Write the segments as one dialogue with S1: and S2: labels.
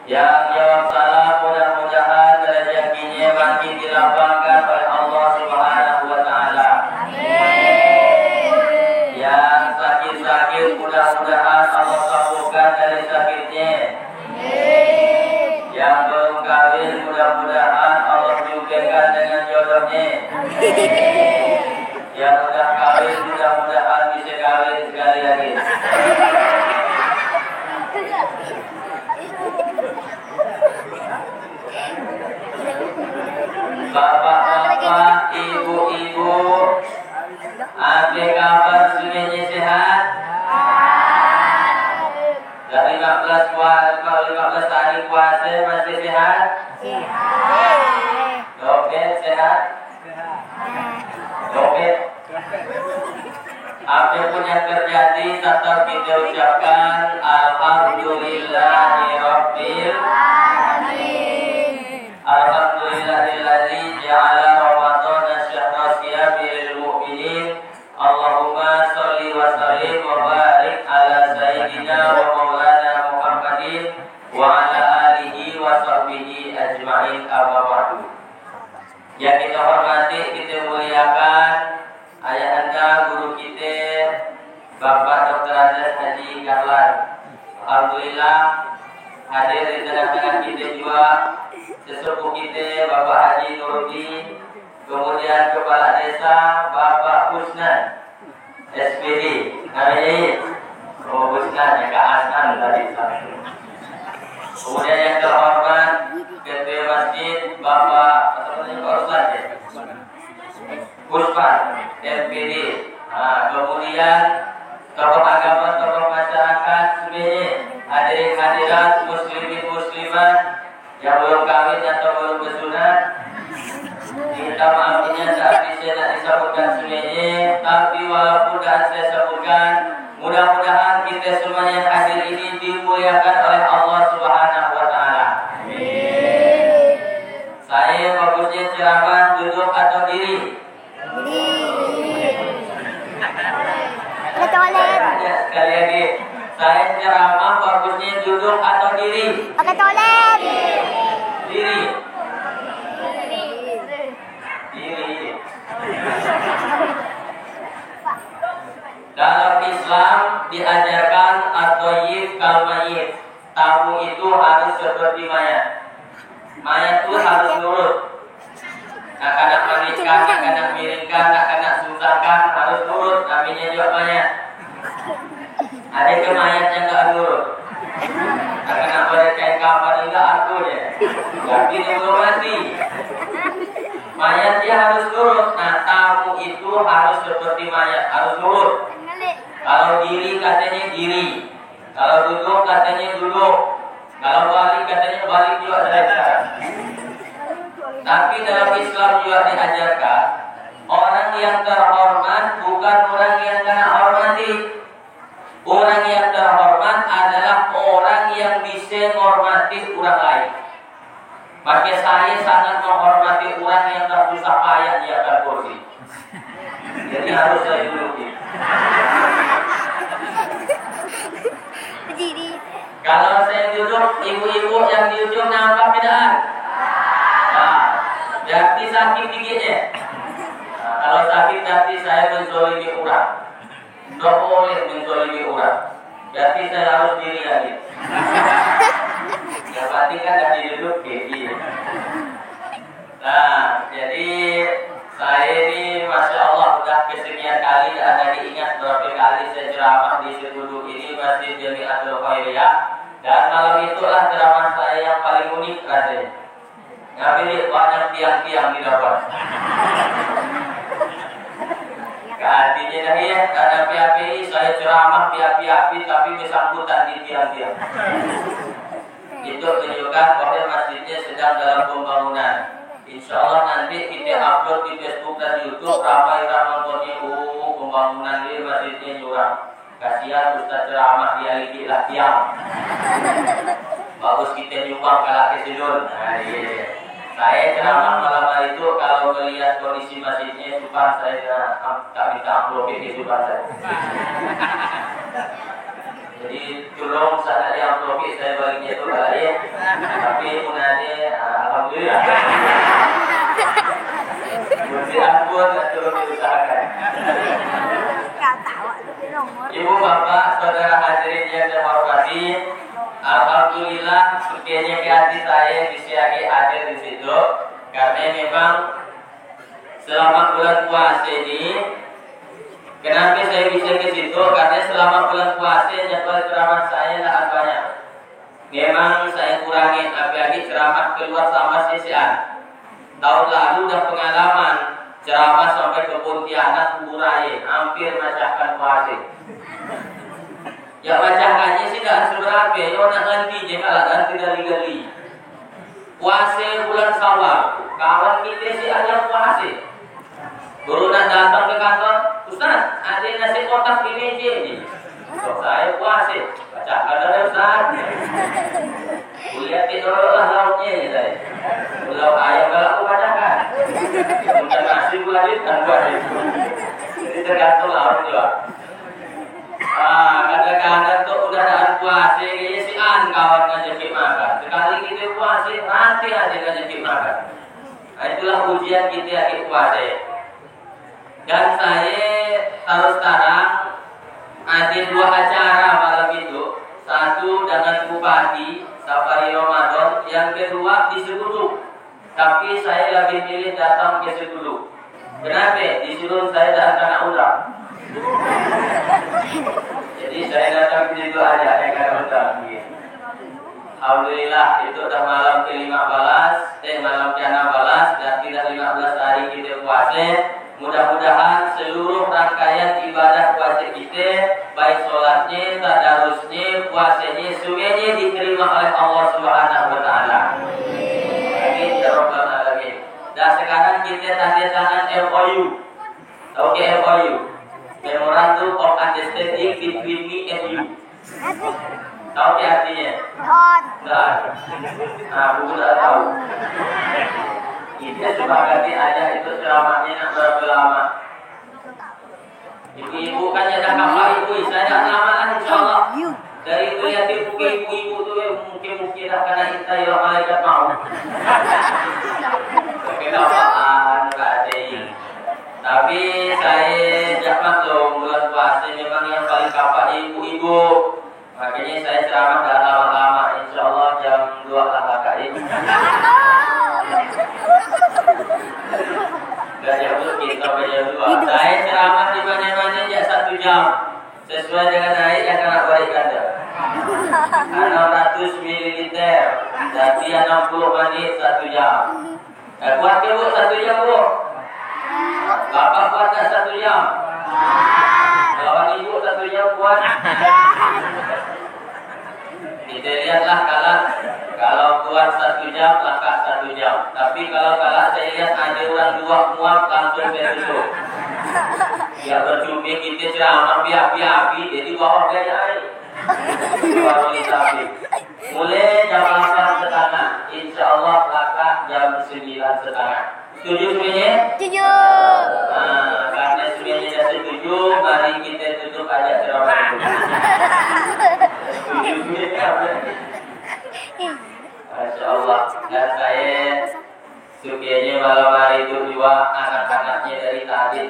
S1: Yang jawab salam mudah-mudahan rezekinya makin dilapangkan oleh Allah Subhanahu wa taala. Amin. Yang sakit-sakit mudah-mudahan Allah sembuhkan dari sakitnya. Amin. Yang belum kawin mudah-mudahan Allah jumpakan dengan jodohnya. Amin. Yang udah kawin mudah-mudahan bisa kawin sekali lagi. Bapak-bapak, ibu-ibu, apa kabar semuanya sehat? Dari 15 hari puasa masih sehat? Sehat. Dompet sehat? Dompet. Apapun yang terjadi tetap kita ucapkan Alhamdulillahirabbil alamin. Alhamdulillahilladzi ja'ala Ramadhana syahra siyamil mu'minin. Allahumma sholli wa sallim wa barik ala sayyidina wa maulana Muhammadin wa ala alihi wa sahbihi ajma'in. Amma ba'du. Yang kita hormati, kita muliakan ayahanda guru kita Bapak Dr. Azaz Haji Kahlan. Alhamdulillah hadir di tengah-tengah kita juga sesepuh kita Bapak Haji Nuruddin, kemudian Kepala Desa Bapak Husnan SPD. Namanya Husnan yang ke Hasan tadi. Kemudian yang terhormat Ketua Masjid Bapak Ustaz Puspan MPD. Kemudian tokoh agama, tokoh masyarakat semuanya, hadirin hadirat, muslimin muslimat yang belum kawin atau belum bersunat, minta maafnya saat bisa tidak disebutkan semuanya. Tapi walaupun dah saya sebutkan, mudah-mudahan kita semua yang hadir ini dimuliakan oleh Allah Subhanahu wa taala. Amin. Saya bagusnya ceramah duduk atau diri? Sekali lagi, saya ceramah bagusnya duduk atau diri?
S2: Pakai toilet.
S1: Diri. Diri. Dalam Islam diajarkan at-thayyib kal mayyit. Tamu itu harus seperti mayat. Mayat itu harus nurut. Nak kena mandikan, nak kena miringkan, nak kena susahkan, harus nurut. Namanya juga mayat. Ada ke mayat yang tak nurut. Nak kena pada kain kapan enggak aku dia. Jadi dia belum mati. Mayat dia harus nurut. Nah, tamu itu harus seperti mayat, harus nurut. Kalau diri katanya diri. Kalau duduk katanya duduk. Kalau balik katanya balik juga saja. Tapi dalam Islam juga diajarkan orang yang terhormat bukan orang yang kena hormati. Orang yang terhormat adalah orang yang bisa menghormati orang lain. Maka saya sangat menghormati orang yang tak susah payah di atas kursi. Jadi harus saya duduk. Kalau saya duduk, ibu-ibu yang di ujung nampak tidak? Jadi sakit giginya. Kalau sakit nanti saya menzolimi orang. Tidak boleh menzolimi orang. Berarti saya harus diri lagi. Yang penting kan dari duduk gigi. Nah, jadi saya ini Masya Allah sudah kesekian kali ada diingat berapa kali saya ceramah di Situduk ini Masjid Jamiatul Khairiyah. Dan malam itulah ceramah saya yang paling unik rasanya. Ngambil banyak tiang-tiang di dapat. Artinya dah ya, ada api-api, saya ceramah api-api tapi bersangkutan di tiang-tiang. Itu menunjukkan bahwa masjidnya sedang dalam pembangunan. Insya Allah nanti kita upload di Facebook dan YouTube. Ramai nontonnya, pembangunan di masjidnya curang. Kasihan Ustaz ceramah dia lah tiang. Bagus kita nyumbang kalau kesidun. Nah, iya. Saya ceramah malam hari itu kalau melihat kondisi masjidnya supaya saya tak minta amplop itu supaya saya. Jadi tolong saat ada amplop saya baliknya itu kalau ya. Tapi munade alhamdulillah. Gusti ampun terus diusahakan. Ibu bapak saudara hadirin yang saya hormati, alhamdulillah sekiannya ke hati saya disiagi hadir di situ karena memang selama bulan puasa ini, kenapa saya bisa ke situ? Karena selama bulan puasa jadwal ceramah saya sangat banyak. Memang saya kurangi apalagi ceramah keluar sama sisian. Tahun lalu udah pengalaman ceramah sampai ke Pontianak, Burai, hampir macahkan puasa. Ya macahkannya sih dah seberapa, ya nak ganti je kalau ganti dari gali. Puasa bulan Syawal, kawan kita sih ada puasa. Baru nak datang ke kantor, Ustaz, ada nasi kotak di meja ni. So, saya puasa, bacakan dari Ustaz. Kuliah tidur lah lautnya ni saya. Laut ayam kalau aku bacakan. Bukan nasi bulankan buat itu. Jadi tergantung laut juga. Kadang-kadang tu udah ada puasa, kayaknya si an kawan ngajak makan. Sekali kita puasa, nanti ada ngajak makan. Itulah ujian kita akhir puasa. Dan saya terus terang ada 2 acara malam itu. Satu dengan Bupati Safari Ramadan, yang kedua di Seguduk. Tapi saya lebih pilih datang ke Seguduk. Kenapa? Disuruh saya datang ke Udang. Jadi saya datang ke situ aja dengan Udang. Alhamdulillah itu udah malam ke-15, malam ke-16 dan tidak 15 hari kita puasa. Mudah-mudahan seluruh rangkaian ibadah puasa kita, baik sholatnya, tadarusnya, puasanya, semuanya diterima oleh Allah Subhanahu wa Ta'ala. Amin ya rabbal alamin. Dan sekarang kita tanda tangan MOU. Tahu ke MOU? Memorandum of Understanding between me and you. Tahu ke artinya? Enggak. Aku tidak tahu. Kita sepakati aja itu ceramahnya nak berapa lama. Ibu-ibu kan ada kapal ibu, saya tak lama lah insyaAllah. Dari itu ya ibu-ibu tu mungkin dah kena intai lah malaikat mau. Kenapaan tak ada. Tapi saya dapat loh bulan puasa memang yang paling kapal ibu-ibu. Makanya saya ceramah dah lama-lama, insyaAllah jam 2 lah kakak ini. Dan jam 2 kita jam 2. Saya ceramah di mana-mana ya 1 jam. Sesuai dengan air yang kena berikan dia. 600 ml. Jadi 60 menit 1 jam. Kuat ke bu 1 jam bu? Bapak kuat tak 1 jam? Kawan ibu 1 jam kuat? Kita lihatlah kalau kuat 1 jam, langkah 1 jam. Tapi kalau kalah saya lihat ada orang 2 muap langsung berusuh. Ya bercumi kita ceramah api-api, jadi bawah gaya air. Baru disapi. Mulai jam 8.30, insya Allah langkah jam 9.30. Setuju semuanya?
S2: Setuju.
S1: Karena semuanya sudah setuju, mari kita tutup aja ceramah itu. Masya Allah. Dan saya sukianya malam hari itu juga anak-anaknya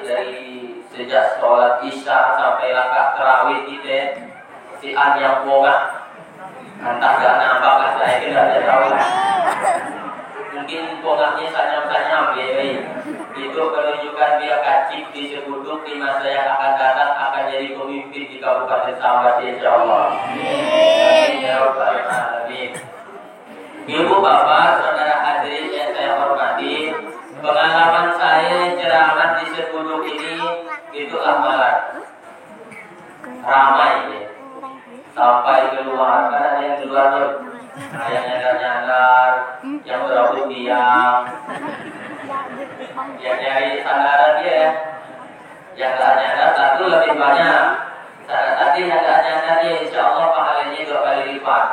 S1: dari sejak sholat isya sampai langkah terawih kita si an yang bongah. Entah gak nampak lah saya tidak tahu lah. Mungkin bongahnya sanyam-sanyam ya. Itu menunjukkan dia kacik di Seguduk di masa yang akan datang akan jadi pemimpin di Kabupaten Sambas insyaAllah. Amin ya rabbal alamin. Ibu bapak saudara hadirin yang saya hormati, pengalaman saya ceramah di Seguduk ini itu amalan ramai ya. Sampai keluar, kan ada yang keluar tuh, yang nyadar-nyadar, yang berambut tiang, yang nyari sandaran dia ya. Yang tak nyadar satu lebih banyak. Tadi yang tak nyadar dia insya Allah pahalanya 2 kali lipat.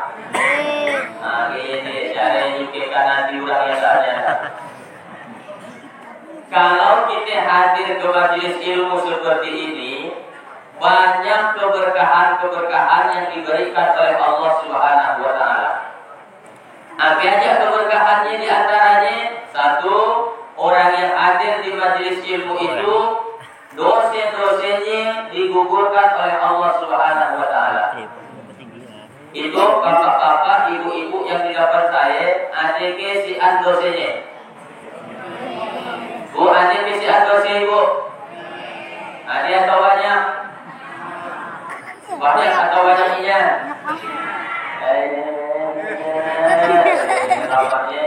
S1: Nah ini cara nyukirkan nanti orang yang tak nyadar. Kalau kita hadir ke majelis ilmu seperti ini, banyak keberkahan-keberkahan yang diberikan oleh Allah Subhanahu wa Ta'ala. Apa aja keberkahannya di antaranya? Satu, orang yang hadir di majelis ilmu itu dosa-dosanya digugurkan oleh Allah Subhanahu wa taala. Itu bapak-bapak, ibu-ibu yang di depan saya, adik si dosanya. Bu, adik si dosa ibu. Ada atau banyak? Banyak atau banyaknya? Rapatnya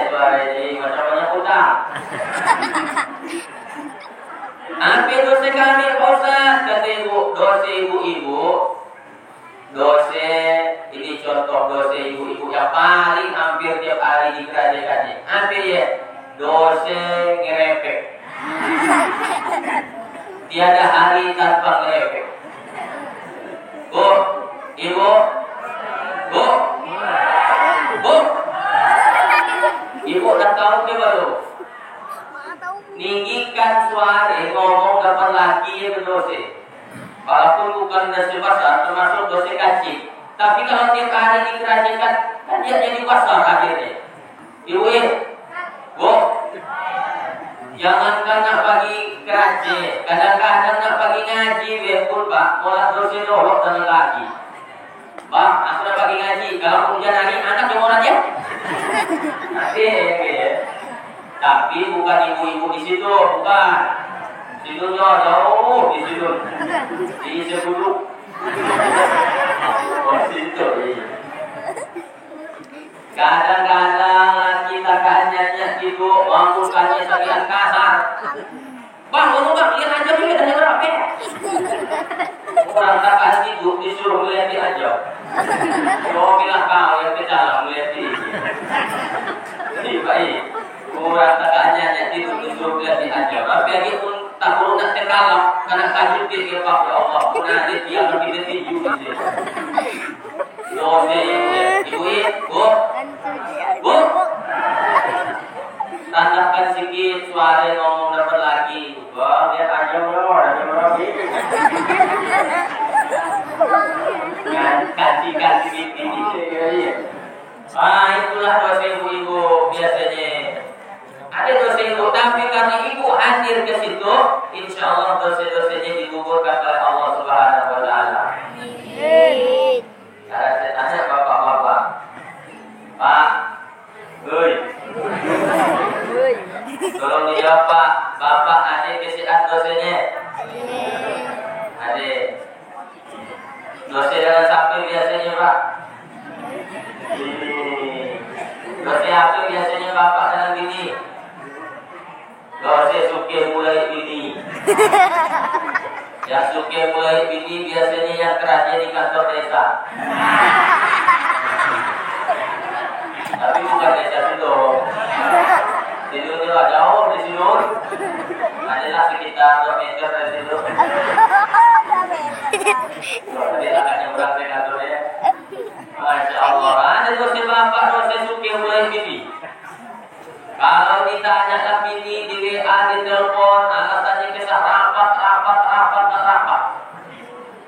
S1: suara ini macam banyak utang. Hampir dosa kami Ustaz, kata ibu, dosa ibu-ibu. Dosa ini contoh dosa ibu-ibu yang paling hampir tiap hari dikerjakannya. Hampir ya, dosa ngerepek. Tiada hari tanpa ngerepek. Bu, ibu, bu, bu, ibu dah tahu ke baru? Ninggikan suara ngomong depan laki yang berdosa. Walaupun bukan dosa besar, termasuk dosa kecil. Tapi kalau tiap hari dikerjakan, kan dia jadi besar akhirnya. Ibu, bu, jangankan nak pagi kerja, kadang-kadang nak pagi ngaji, walaupun pak, malah dosa dolok dengan laki. Bang, aku nak pagi ngaji, kalau hujan hari anak cuma orang dia. Nanti, tapi bukan ibu-ibu di situ, bukan. Situnya jauh di situ, di Sebuluk. Oh situ. Kadang-kadang laki takkannya gitu, bangunkannya sekian kasar. Bang, lihat aja dulu tanya berapa? Orang takkan tidur disuruh lihat aja. Kau bilang kau yang kejalan lihat ini baik. Orang takkannya tidur disuruh lihat aja. Tapi lagi pun tak perlu nak terkalap karena kaji dia pak ya Allah. Karena dia lebih tertinju di sini. Dosa ibu, bu, tandakan sedikit suara ngomong dapat lagi. Wah, lihat aja bro, ada berapa ini? Kasih ini. Itulah dosa ibu-ibu biasanya. Ada dosa ibu, tapi karena ibu hadir ke situ, insya Allah dosa-dosanya digugurkan oleh Allah Subhanahu wa taala. Saya tanya bapak-bapak, Pak, tolong dijawab Pak, Bapak adik kesian dosanya? Adik. Dosa dalam sapi biasanya Pak? Dosa apa biasanya Bapak dalam bini? Dosa suka mulai bini. Yang suka mulai bini biasanya yang kerja di kantor desa. Tapi bukan desa situ. Situ jauh di situ. Adalah sekitar 2 meter dari situ. Jadi akan nyebrang ke kantornya. Masya Allah. Ada dosa bapak, dosa suka mulai bini. Kalau ditanya bini di WA, di telepon, alasannya kisah rapat.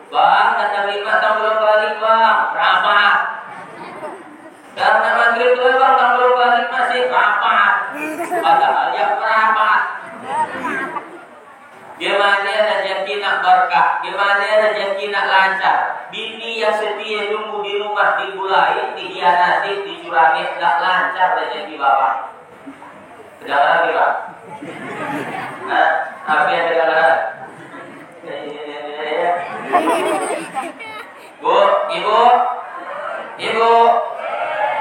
S1: Bang, datang 5 tahun belum balik bang, rapat. Karena maghrib tuh bang, tahun belum balik masih rapat. Padahal yang rapat. Gimana rezeki nak berkah, gimana rezeki nak lancar. Bini yang setia nunggu di rumah dibulai, dihianati, dicurangi, tak lancar rezeki bapak. Kedengaran tidak? Nah, apa yang kedengaran?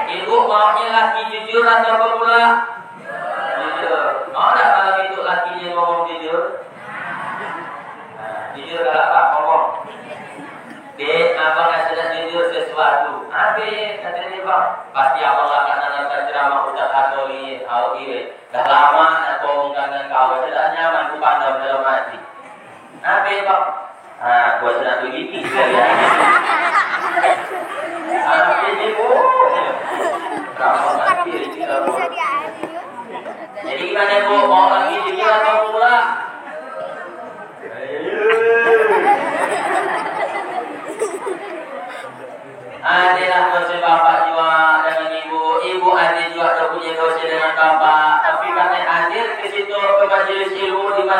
S1: Ibu maunya laki jujur atau pemula? Jujur. Mau tak kalau itu lakinya ngomong jujur? Nah, jujur kalau apa ngomong? Dek, abang nggak sedang jujur sesuatu. Apa katanya bang? Pasti abang akan nonton ceramah Ustaz Atoli, dah lama nak ngomong dengan kau, tidak nyaman ku pandang dalam hati. Apa bang? Gua sedang begini. Apa ibu? Jadi gimana bu? Mau lagi jujur atau pula? Adalah dosa bapak juga dengan ibu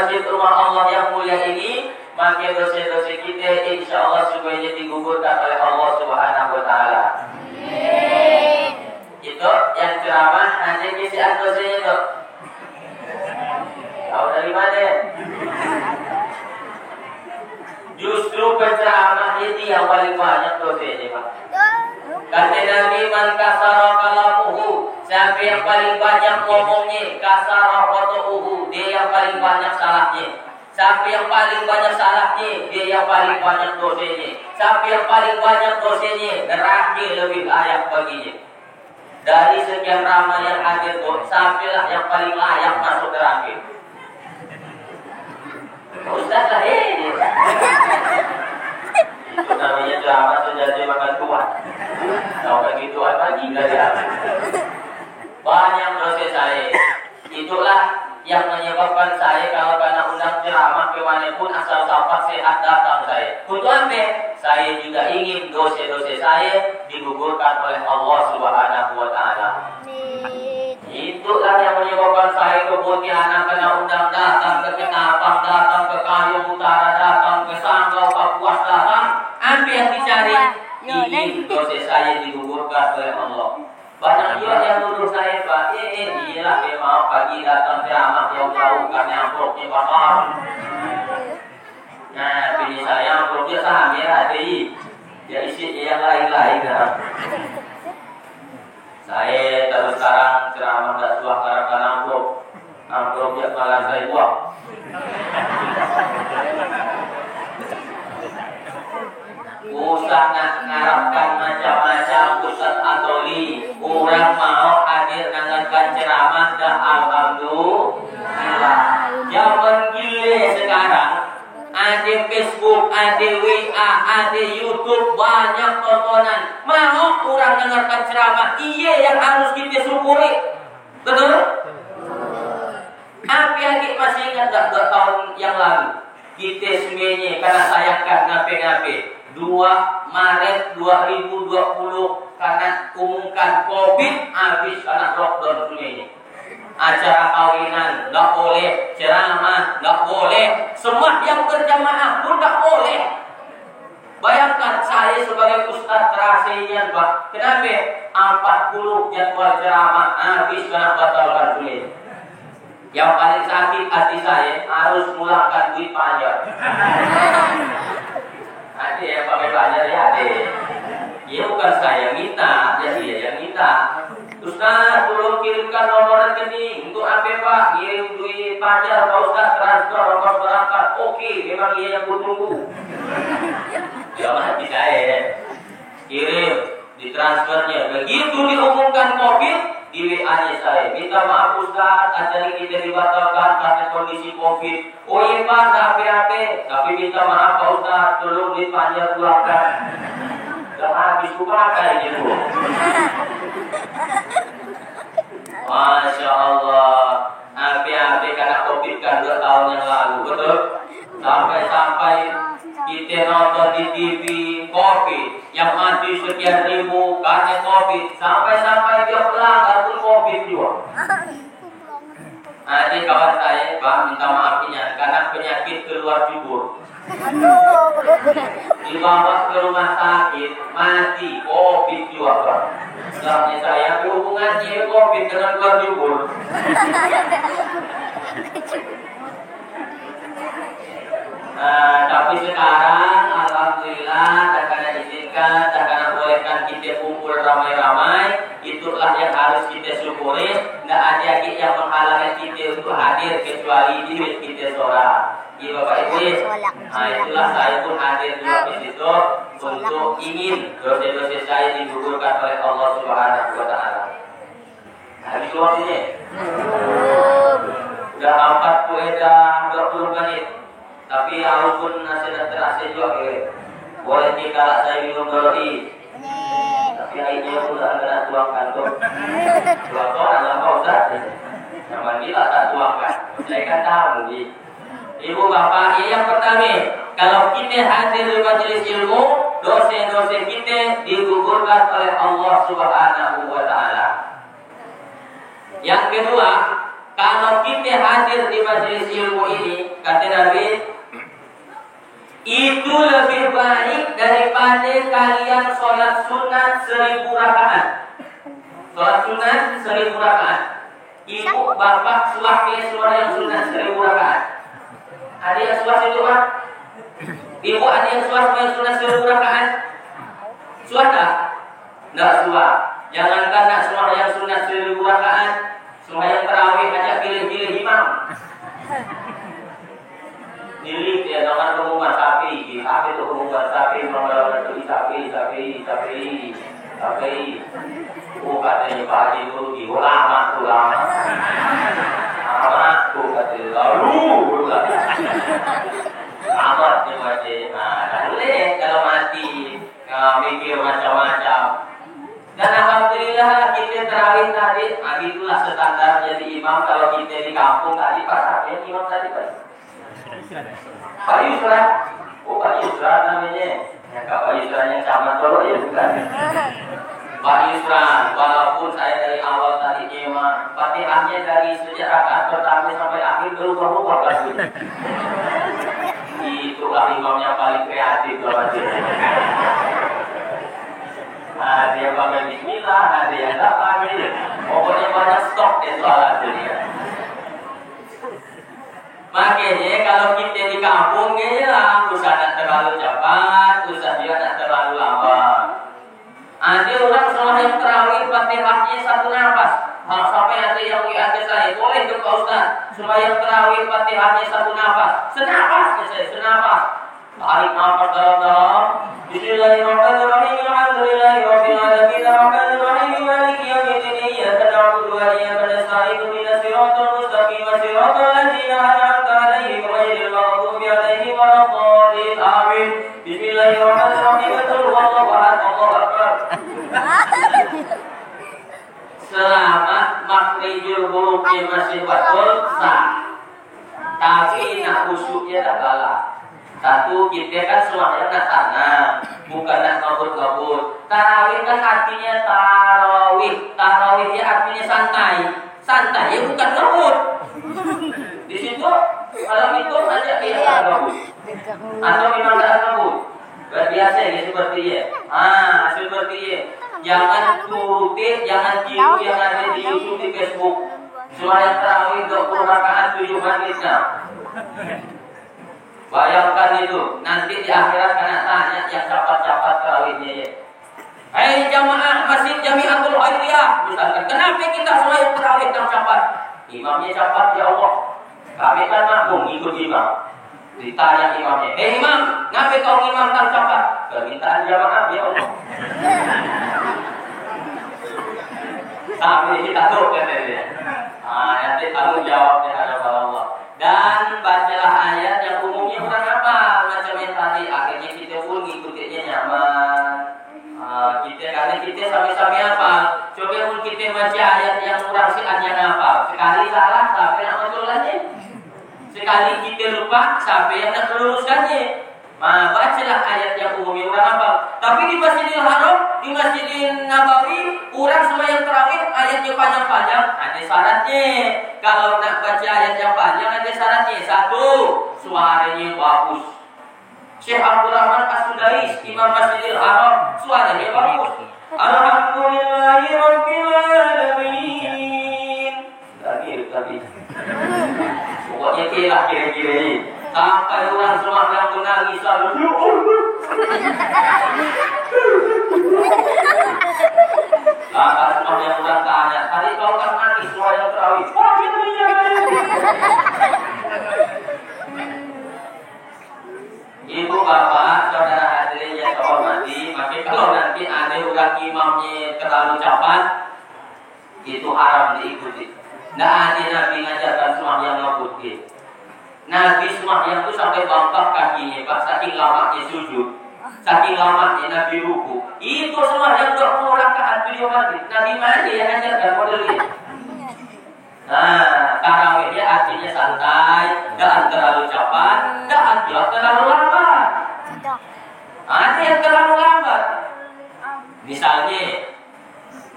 S1: masjid rumah Allah yang mulia ini, maka dosa-dosa kita insya Allah semuanya digugurkan oleh Allah Subhanahu wa Ta'ala. Itu yang ceramah hanya kisian dosanya itu. Tahu dari mana? Justru penceramah ini yang paling banyak dosanya, Pak. Kata Nabi, man kasara kalamuhu, siapa yang paling banyak ngomongnya, kasara qata'uhu, dia yang paling banyak salahnya. Siapa yang paling banyak salahnya, dia yang paling banyak dosanya. Siapa yang paling banyak dosanya, neraka lebih layak baginya. Dari sekian ramai yang hadir, siapalah yang paling layak masuk neraka? Ustaz lah ini. Itu namanya ceramah sejati makan tuan. Kalau kayak gitu apa gila ya. Banyak dosa saya. Itulah yang menyebabkan saya kalau karena undang ceramah kemanapun asal sampai sehat datang saya. Untuk apa? Saya juga ingin dosa-dosa saya digugurkan oleh Allah Subhanahu wa Ta'ala. Itulah yang menyebabkan saya ke Pontianak kena undang datang, ke Ketapang datang, ke Kayu Utara datang, ke Sanggau, Kapuas datang. Apa yang dicari? Ingin dosa saya digugurkan oleh Allah. Banyak juga yang nuduh saya, Pak, gila mau pagi datang ceramah yang tahu karena amplopnya bakar. Nah, pilih saya amplopnya saham merah deh. Ya isi yang lain-lain kan. Saya terus sekarang ceramah gak suah karena amplopnya malah saya buang. Usah ngarapkan macam-macam Ustaz Adoli. Orang mau hadir dengarkan ceramah dah alhamdulillah. Zaman gile sekarang, ada Facebook, ada WA, ada YouTube, banyak tontonan. Mau orang dengarkan ceramah, iya yang harus kita syukuri. Betul? Apa yang masih ingat tak 2 tahun yang lalu? Kita semuanya karena sayangkan ngape-ngape. 2 Maret 2020 karena umumkan COVID habis karena lockdown dunia ini. Acara kawinan nggak boleh, ceramah nggak boleh, semua yang berjamaah pun nggak boleh. Bayangkan saya sebagai ustaz terasinya, Pak, kenapa 40 jadwal ceramah habis karena batalkan dunia ini. Yang paling sakit hati saya harus mulangkan duit pajak. Ada yang pakai pelajar ya ada. Ya bukan saya minta, ya dia yang minta. Ustaz, tolong kirimkan nomor rekening untuk apa Pak? Kirim duit pajak, Pak Ustaz transfer ongkos berangkat. Oke, memang dia yang bertunggu. Ya mati saya ya. Kirim di transfernya. Begitu diumumkan COVID, di WA-nya saya, minta maaf Ustaz, acara kita dibatalkan karena kondisi COVID. Oh iya Pak, tak apa-apa, tapi minta maaf Pak Ustaz, tolong dipanjang keluarkan. Gak habis kupakai gitu. Masya Allah, apa-apa karena COVID kan 2 tahun yang lalu, betul? Sampai-sampai kita nonton di TV COVID yang mati sekian ribu karena COVID, sampai-sampai dia pelanggar pun COVID juga. Ada kawan saya, Pak, minta maafnya karena penyakit keluar jubur. Dibawa ke rumah sakit, mati COVID juga, Pak. Sebabnya saya hubungannya COVID dengan keluar jubur. Tapi sekarang alhamdulillah karena izinkan, karena bolehkan kita kumpul ramai-ramai, itulah yang harus kita syukuri. Tidak ada lagi yang menghalangi kita untuk hadir kecuali diri kita seorang. Iya Bapak Ibu, itulah saya pun hadir juga di situ untuk ingin dosa-dosa saya digugurkan oleh Allah Subhanahu wa Ta'ala. Habis waktunya udah 20 menit. Tapi walaupun nasihat terasa juga boleh kalau saya minum doi. Tapi akhirnya udah ada tuangkan tuh. Tuangkan adalah Pak Ustaz. Nama dia tak tuangkan. Saya kan tahu nih. Ibu bapak, yang pertama, kalau kita hadir di majelis ilmu, dosa-dosa kita digugurkan oleh Allah Subhanahu wa Ta'ala. Yang kedua, kalau kita hadir di majelis ilmu ini, kata Nabi, itu lebih baik daripada kalian sholat sunat 1000 rakaat. Sholat sunat 1000 rakaat. Ibu bapak suami yang sunat 1000 rakaat. Ada yang suas itu Pak? Ibu ada yang suas yang sunat 1000 rakaat? Suas tak? Tidak suas. Jangankan nak semua yang sunat 1000 rakaat, semua yang tarawih aja pilih-pilih imam. Pilih dia dengan pengumuman sapi, apa itu pengumuman sapi, mengeluarkan sapi. Oh katanya Pak Haji Nurudi, lama tuh lama. Amat tuh katanya lalu. Amat dia macam. Nah, boleh kalau mati mikir macam-macam. Dan alhamdulillah kita terawih tadi, itulah standar jadi imam kalau kita di kampung tadi Pak siapa yang imam tadi Pak? Pak Yusra. Oh Pak Yusra namanya. Ya Pak Yusra yang camat Solo ya bukan. Pak Yusra, walaupun saya dari awal tadi imam, Fatihahnya dari sejak rakaat pertama sampai akhir berubah-ubah kan. Itulah imamnya paling kreatif loh dia. Ada yang pakai bismillah, ada yang tak pakai. Pokoknya banyak stok di sholat dia. Makanya kalau kita di kampung ya lah, usah tak terlalu cepat, usah juga tak terlalu lambat. Ada orang semua yang terawih Fatihahnya satu nafas. Sampai ada yang WA saya, boleh ke Pak Ustaz, semua yang terawih Fatihahnya satu nafas. Senafas ke saya, senafas. Tarik nafas dalam-dalam. Bismillahirrahmanirrahim. Alhamdulillahirabbil alamin. Arrahmanirrahim. Maliki yaumiddin. Iyyaka na'budu wa iyyaka nasta'in. Ihdinas siratal mustaqim. Siratal ladzina an'amta 'alaihim ghairil maghdubi 'alaihim waladdallin. Amin. Bismillahirrahmanirrahim. Allahu akbar. Selama makrijul hurufnya masih betul sah, tapi nak usuknya tak kalah. Satu, kita kan semuanya nak tanah, bukan nak kabut-kabut. Tarawih kan artinya tarawih. Tarawih artinya santai. Santai ya bukan kabut. Di situ kalau itu aja dia kabut. Atau memang tak kabut. Biasa ya seperti ya. Seperti ya. Jangan turuti, jangan tiru yang ada di YouTube, di Facebook. Semua tarawih 20 rakaat 7 menitnya. Bayangkan itu, nanti di akhirat kena tanya yang capat-capat tarawihnya ya. Hei jamaah Masjid Jamiatul Khairiyah, misalkan, kenapa kita semua yang tarawih capat? Imamnya capat ya Allah. Kami kan makmum ikut imam. Ditanya imamnya, hei imam, kenapa kau imam tak capat? Permintaan jamaah ya Allah. Tapi kita tahu kan dia. Nanti tanggung jawabnya ada Allah. Dan bacalah ayat yang umumnya bukan apa macam yang tadi. Akhirnya kita pun ngikutinya nyaman. Karena kita sampai-sampai apa? Coba pun kita baca ayat yang kurang sih hanya apa? Sekali salah, sampai nak betulannya. Sekali kita lupa, sampai yang nak meluruskannya. Bacalah ayat yang umumnya orang apa. Tapi di Masjidil Haram, di Masjidil Nabawi, orang semua yang terawih ayatnya panjang-panjang, ada syaratnya. Kalau nak baca ayat yang panjang ada syaratnya. Satu, suaranya bagus. Syekh Abdul Rahman As-Sudais, Imam Masjidil Haram, suaranya bagus. Alhamdulillahirabbil alamin. Tadi. Pokoknya kira-kira ini. Sampai orang semua yang menangis selalu Akan semua yang orang tanya, tadi kau kan nangis semua yang terawih. Wah gitu ya. Ibu bapak, saudara hadirin yang terhormati, maka kalau nanti ada orang imamnya terlalu cepat, itu haram diikuti. Tidak ada Nabi ngajarkan semua yang ngikuti. Nabi sembahyang itu sampai bangkak kakinya, Pak, saking lamanya sujud, saking lamanya Nabi ruku. Itu sembahyang 20 rakaat beliau maghrib. Nabi mana yang ngajarkan modelnya? Tarawihnya artinya santai, jangan terlalu cepat, jangan juga terlalu lambat. Ada yang terlalu lambat. Misalnya,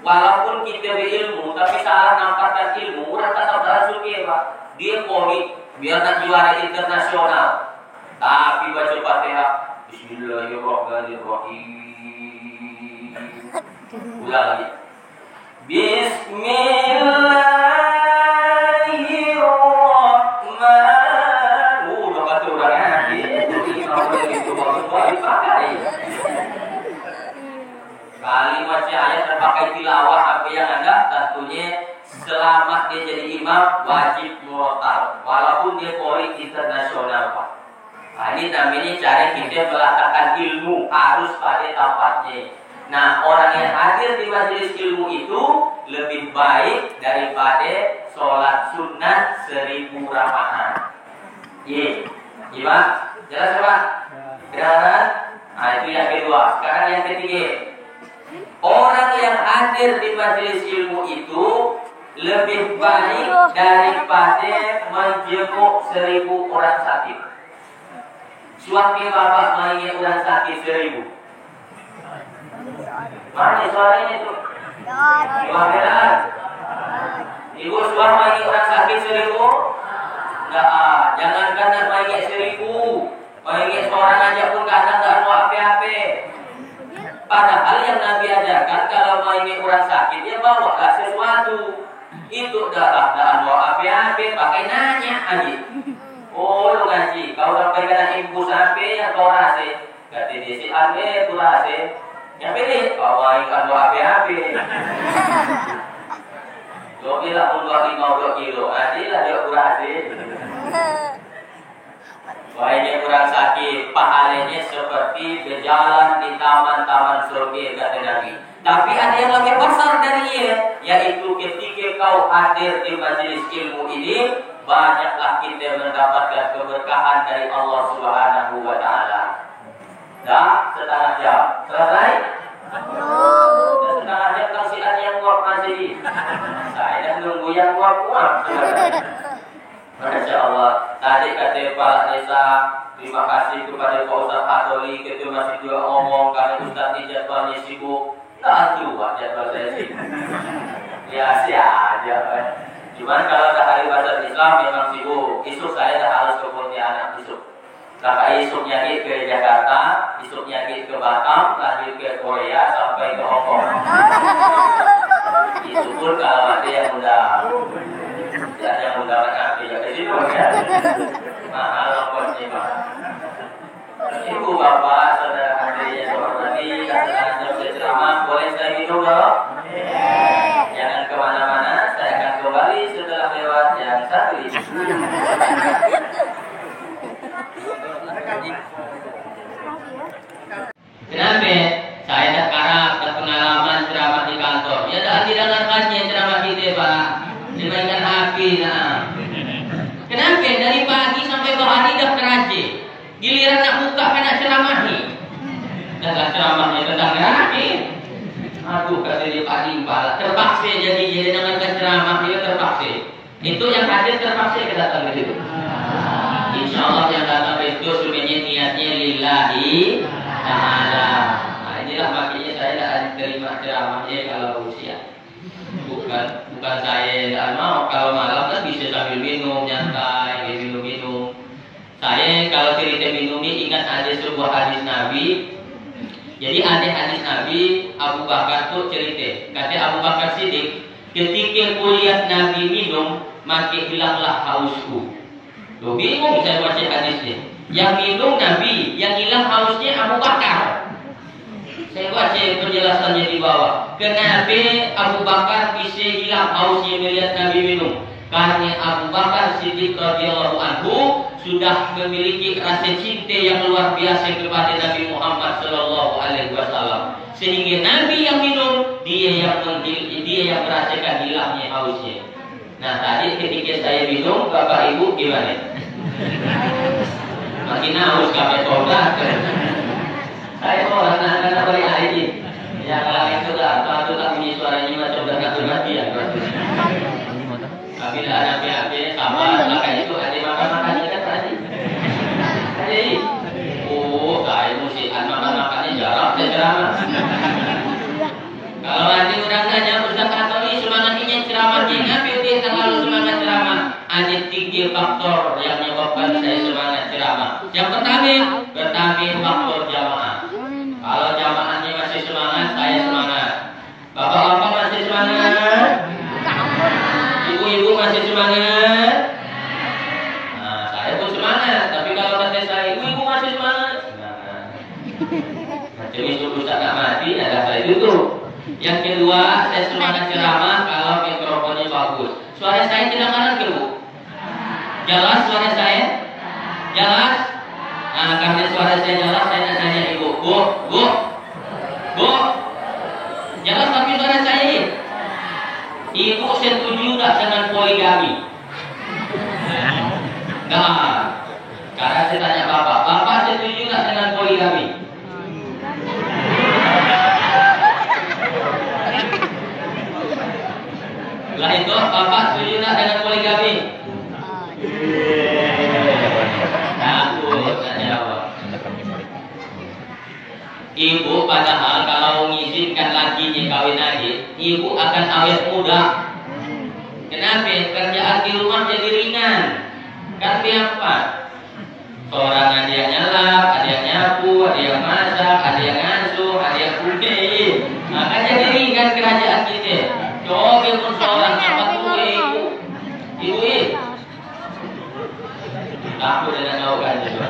S1: walaupun kita berilmu, tapi salah nampakkan ilmu, orang tak tahu darah suki, Pak. Dia komik biar nak juara internasional. Tapi baca Fatihah, Bismillahirrahmanirrahim. Ulang lagi. Bismillahirrahmanirrahim. Udah kata orang lagi. Itu dipakai. Kalimat ayat terpakai tilawah apa yang ada, tentunya selama dia jadi imam wajib murotal, walaupun dia qori internasional Pak. Nah, ini namanya cara kita meletakkan ilmu harus pada tempatnya. Nah, orang yang hadir di majelis ilmu itu lebih baik daripada sholat sunnah 1000 rakaat. Iya, gimana? Jelas Pak? Kedengaran? Nah, itu yang kedua. Sekarang yang ketiga. Orang yang hadir di majelis ilmu itu lebih baik daripada menjenguk 1000 orang sakit. Suami bapak mainnya orang sakit 1000. Mana suaranya itu? Gimana? Ibu suami mainnya orang sakit 1000? Enggak, jangankan mainnya 1000. Mainnya seorang aja pun kadang enggak mau apa-apa. Padahal yang Nabi ajarkan kalau mainnya orang sakit dia bawalah sesuatu. Itu darah dan bawa api-api pakai nanya aja. Oh lu ngaji, kau sampai kena ibu sampai yang kau rasa. Kata dia si Ane tu rasa. Yang pilih kau mainkan bawa api-api. Lo bilang untuk 50 kilo, adilah dia kurasi. Baiknya kurang sakit, pahalanya seperti berjalan di taman-taman surga kata Nabi. Tapi ada yang lebih besar darinya, yaitu ketika kau hadir di majelis ilmu ini, banyaklah kita mendapatkan keberkahan dari Allah Subhanahu wa Ta'ala. Dah setengah jam selesai. Dan setengah jam kasihan yang nguap masih. Saya dah nunggu yang nguap-nguap. Masya Allah, tadi kata Pak Desa, terima kasih kepada Pak Ustaz Hatoli, kita masih juga ngomong karena Ustaz ini jadwalnya sibuk. Tak juga jadwal saya sibuk. Ya aja. Cuman kalau dah hari bahasa Islam memang sibuk. Esok saya dah harus ke Pontianak esok. Kakak esoknya ke Jakarta, esoknya ke Batam, lanjut ke Korea sampai ke Hong Kong. Itu pun kalau ada yang undang. Tidak ada yang undang nanti ya ke situ ya. Mahal ongkosnya Pak. Ibu bapak saudara hadirin yang dihormati, setelah ceramah boleh saya minum dong? Jangan kemana-mana, saya akan kembali setelah lewat yang satu ini. Kenapa? Saya dah karap pengalaman ceramah di kantor. Ya dah didengarkannya ceramah kita Pak. Dimainkan api nah. Kenapa? Dari pagi sampai berhari dah keraja. Giliran nak buka nak ceramahi. Dah ceramahnya tentang neraka. Aduh kata dia Pak Limpal, terpaksa jadi dengarkan ceramah dia terpaksa. Itu yang hadir terpaksa ke datang ke situ. Insya Allah yang datang itu sebenarnya niatnya lillahi ta'ala. Nah, inilah makanya saya dah terima ceramahnya kalau usia. Bukan saya mau kalau malam kan bisa sambil minum nyantai, minum. Saya kalau cerita minum ini ingat ada sebuah hadis Nabi. Jadi ada hadis Nabi Abu Bakar tuh cerita. Kata Abu Bakar Siddiq, ketika kulihat Nabi minum, maka hilanglah hausku. Loh bingung saya baca hadisnya. Yang minum Nabi, yang hilang hausnya Abu Bakar. Saya baca penjelasannya di bawah. Kenapa Abu Bakar bisa hilang hausnya melihat Nabi minum? Karena Abu Bakar Siddiq radhiyallahu anhu sudah memiliki rasa cinta yang luar biasa kepada Nabi Muhammad sallallahu alaihi wasallam. Sehingga Nabi yang minum, dia yang merasakan hilangnya hausnya. Nah, tadi ketika saya minum, Bapak Ibu gimana? Makin haus sampai tobat. Saya orang anak beri air. Ya kalau itu tak bunyi suaranya macam dah nak mati ya. Bila ada pihak sama, maka itu ada makan-makannya kan tadi. Jadi, saya mesti makan-makannya jarang saya ceramah. Kalau nanti udah nanya Ustaz Hatoli semangatnya ceramahnya, tapi dia terlalu semangat ceramah. ada 3 faktor yang menyebabkan saya semangat ceramah. Yang pertama faktor jamaah. Kalau jamaahnya masih semangat, saya semangat. Bapak-bapak masih semangat? Ibu-ibu masih semangat? Nah, saya pun semangat. Tapi kalau kata saya, ibu-ibu masih semangat? Semangat. Macam itu rusak gak mati, ada saya tutup. Yang kedua, saya semangat ceramah kalau mikrofonnya bagus. Suara saya tidak kanan ke Bu? Jelas suara saya? Jelas? Nah, karena suara saya jelas, saya tanya ibu, Bu, jelas tapi suara saya ini? Ibu setuju tak dengan poligami? Enggak. Karena saya tanya Bapak setuju tak dengan poligami? Setelah itu, Bapak setuju tak dengan poligami? Takut, tak jawab. Ibu padahal kalau mengizinkan lakinya kawin lagi, ibu akan awet muda. Kenapa? Kerjaan di rumah jadi ringan. Kan apa? Seorang ada yang nyelap, ada yang nyapu, ada yang masak, ada yang ngasuh, ada yang putih. Maka jadi ringan kerajaan kita. Coba pun seorang apa tuh ibu aku tidak tahu kan juga.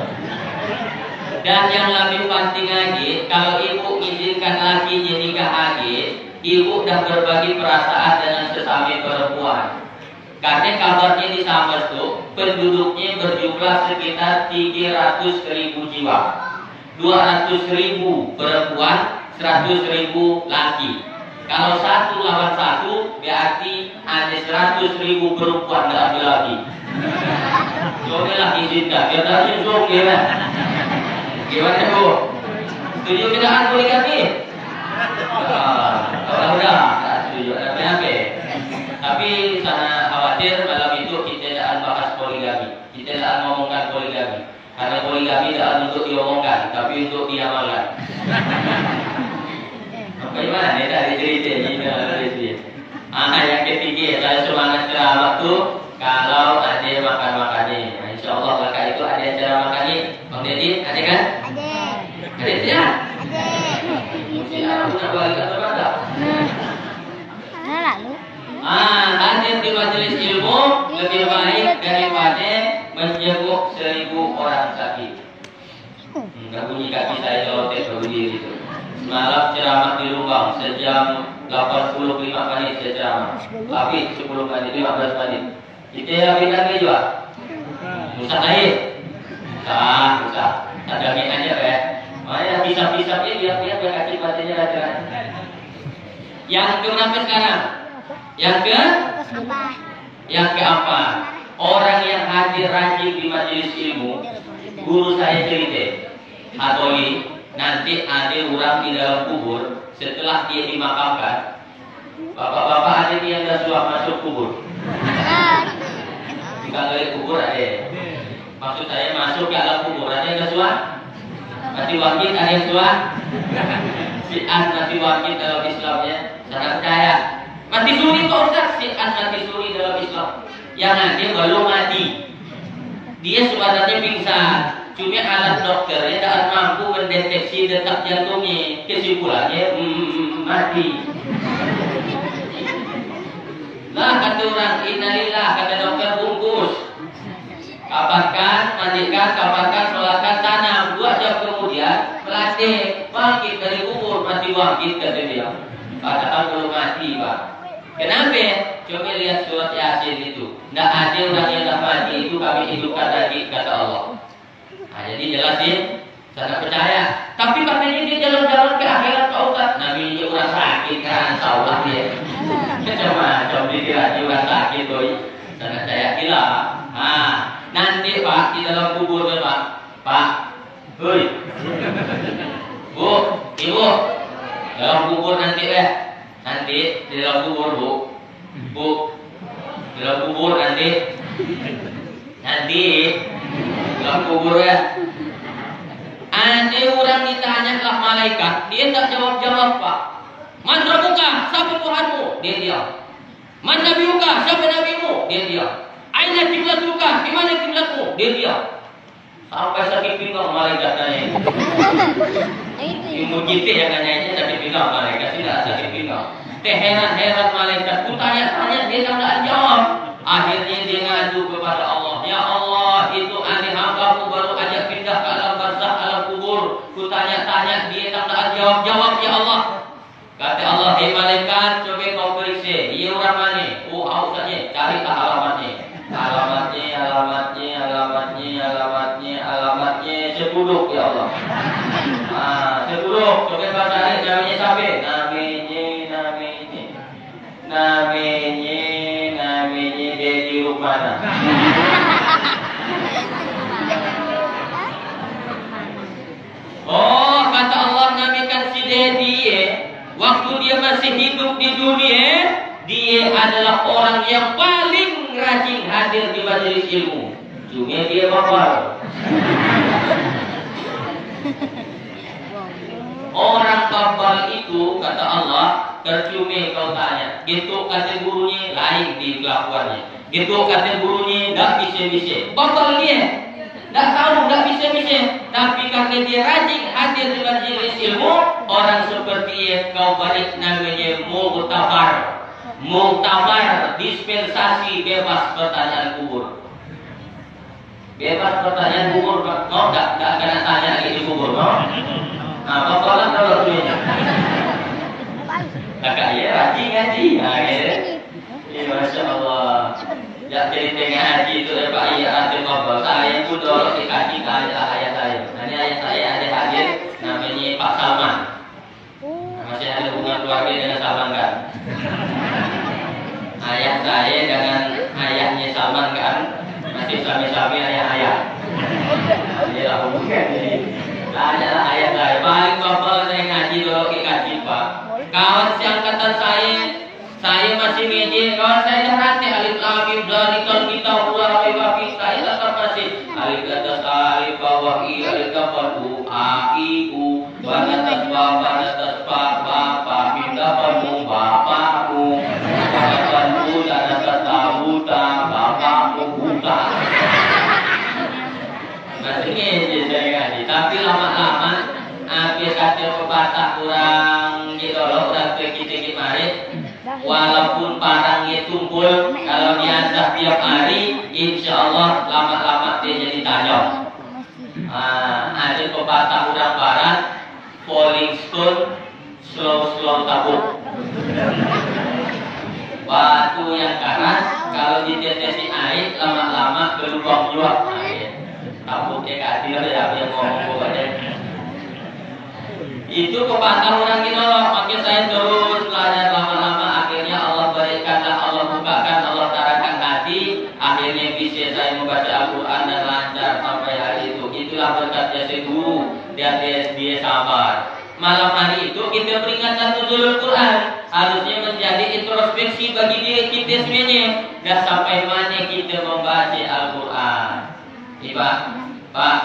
S1: Dan yang lebih penting lagi, kalau ibu izinkan lakinya nikah lagi, ibu dah berbagi perasaan dengan sesama perempuan. Karena kabarnya di Sambas tuh penduduknya berjumlah sekitar 300.000 jiwa, 200.000 perempuan, 100.000 laki. Kalau 1 lawan 1 berarti ada 100.000 perempuan dalam laki. Coba lah izinkan, biar tadi zoom gimana Bu? Setuju tidak poligami? Kalau udah, tak setuju. Kenapa? Tapi sana khawatir malam itu kita tidak bahas poligami. Kita tidak ngomongkan poligami. Karena poligami tidak untuk diomongkan, tapi untuk diamalkan. Bagaimana nih dari cerita ini? Yang ketiga, saya semangat ceramah tuh kalau ada makan-makannya. Nah, insya Allah maka itu ada acara makannya. Bang Deddy, ada kan? Ada ya? Mesti aku nak balik atau ada?
S2: Lalu?
S1: Hadir di majelis ilmu lebih baik daripada menjenguk 1000 orang sakit. Enggak bunyi kaki saya kalau tidak berdiri itu. Semalam ceramah di Lubang sejam 85 menit saya ceramah. Habis 10 menit, 15 menit. Kita habis lagi juga. Usah naik. Usah. Sadangin aja ya. Makanya pisah-pisahnya biar kaki batinnya lancar. Yang keberapa sekarang? Yang keempat. Orang yang hadir rajin di majelis ilmu, guru saya cerita, Hatoli, nanti ada orang di dalam kubur setelah dia dimakamkan. Bapak-bapak ada yang sudah masuk kubur. Bukan dari kubur ada. Maksud saya masuk ke dalam kubur ada yang sudah. Mati wajib ada yang sudah. Si'an mati wajib dalam Islamnya. Saya percaya. Mati suri Pak Ustaz. Si'an mati suri dalam Islam. Yang ada belum mati. Dia sebenarnya pingsan. Cuma alat dokternya tidak mampu mendeteksi detak jantungnya. Kesimpulannya mati. Lah kata orang innalillah, kata dokter bungkus. Kabarkan, mandikan, kabarkan, sholatkan tanam. 2 jam kemudian melatih bangkit dari kubur, mati bangkit kata dia. Padahal belum mati Pak. Kenapa? Coba lihat surat Yasin itu. Tidak ada orang yang dah mati itu kami hidupkan lagi kata Allah. Nah, jadi jelasin, saya percaya. Tapi katanya dia jalan-jalan ke akhirat Pak Ustaz. Nabi dia orang sakit kan, saulah dia. Macam dia orang sakit doi. Saya percaya gila. Nanti Pak di dalam kubur Pak. Hoi. Bu, Ibu. Dalam kubur nanti Nanti di dalam kubur Bu. Di dalam kubur nanti dalam kubur Ada orang ditanya lah malaikat, dia tak jawab Pak. Man Rabbuka, siapa Tuhanmu? Dia diam. Man Nabiyuka, siapa nabimu? Dia diam. Aina kiblatuka, di mana kiblatmu? Dia diam. Sampai sakit pinggang malaikat tanya. Ilmu kita yang nanya sakit pinggang malaikat tidak sakit pinggang. Heran malaikat. Ku tanya-tanya dia tidak jawab. Akhirnya dia ngadu kepada Allah. Ya Allah, itu aneh hambamu baru aja pindah ke alam barzakh, alam kubur. Ku tanya-tanya dia tidak jawab ya Allah. Kata Allah, malaikat, coba kau periksa. Ia orang mana? Oh, aku saja. Cari tak alamatnya. Alamatnya sepuluh ya Allah. Sepuluh. Coba kau cari namanya siapa? Namanya Dedi Rukmana. Oh, kata Allah namakan si Dedi waktu dia masih hidup di dunia, dia adalah orang yang paling rajin hadir di majelis ilmu. Cuma dia bapak. Orang babal itu kata Allah, tercuma kau tanya. Gitu kata gurunya lain di kelakuannya. Gitu kata gurunya tak bisa-bisa. Babal dia. Tak tahu, tak bisa-bisa. Tapi karena dia rajin hadir di majelis ilmu, orang seperti dia kau balik namanya muktabar. Muktabar, dispensasi bebas pertanyaan kubur. Bebas pertanyaan kubur, no, tak kena tanya lagi di kubur, no. Nah, bapak kalau tujuannya. Kakak ya haji ngaji, nah ya, masya Allah. Ya cerita ngaji itu ya Pak Iya Abdul Bapak. Saya pun dorong dikaji ke ayah saya. Nanti ayah saya ada hadir, namanya Pak Salman. Masih ada hubungan keluarga dengan Salman kan? Ayah saya dengan ayahnya Salman kan? Masih sami-sami ayah-ayah. Dia lah hubungan ini. Adalah ayah saya. Paling bapak saya ngaji dulu kaji Pak. Kawan seangkatan saya masih ngejek. Kawan saya dah nanti alif lam mim zalikal kitab la raiba fihi. Saya tetap masih alif atas alif bawah i alif dapat u a i u banatas ba mim dapat mu bapakku dapat u dapat tahuta bapakku buta. Masih ngejek saya ngaji. Tapi lama-lama akhir kata pepatah kurang gitu loh, kurang tinggi mari. Walaupun parangnya tumpul, kalau diazah tiap hari, insya Allah lama-lama dia jadi tajam. Ada pepatah orang barat, falling stone, slow tabuk. Batu yang keras, kalau ditetesi air, lama-lama berlubang luap. Tabuknya keadil ya, yang ngomong pokoknya. Itu pepatah orang gitu loh, makanya saya terus belajar lama-lama. Akhirnya Allah berikanlah, Allah bukakan, Allah tarahkan hati. Akhirnya bisa saya membaca Al-Quran dan lancar sampai hari itu. Itulah berkatnya si guru dan dia sabar. Malam hari itu kita peringatan nuzulul Quran. Harusnya menjadi introspeksi bagi diri kita semuanya. Dan sampai mana kita membaca Al-Quran. Pak,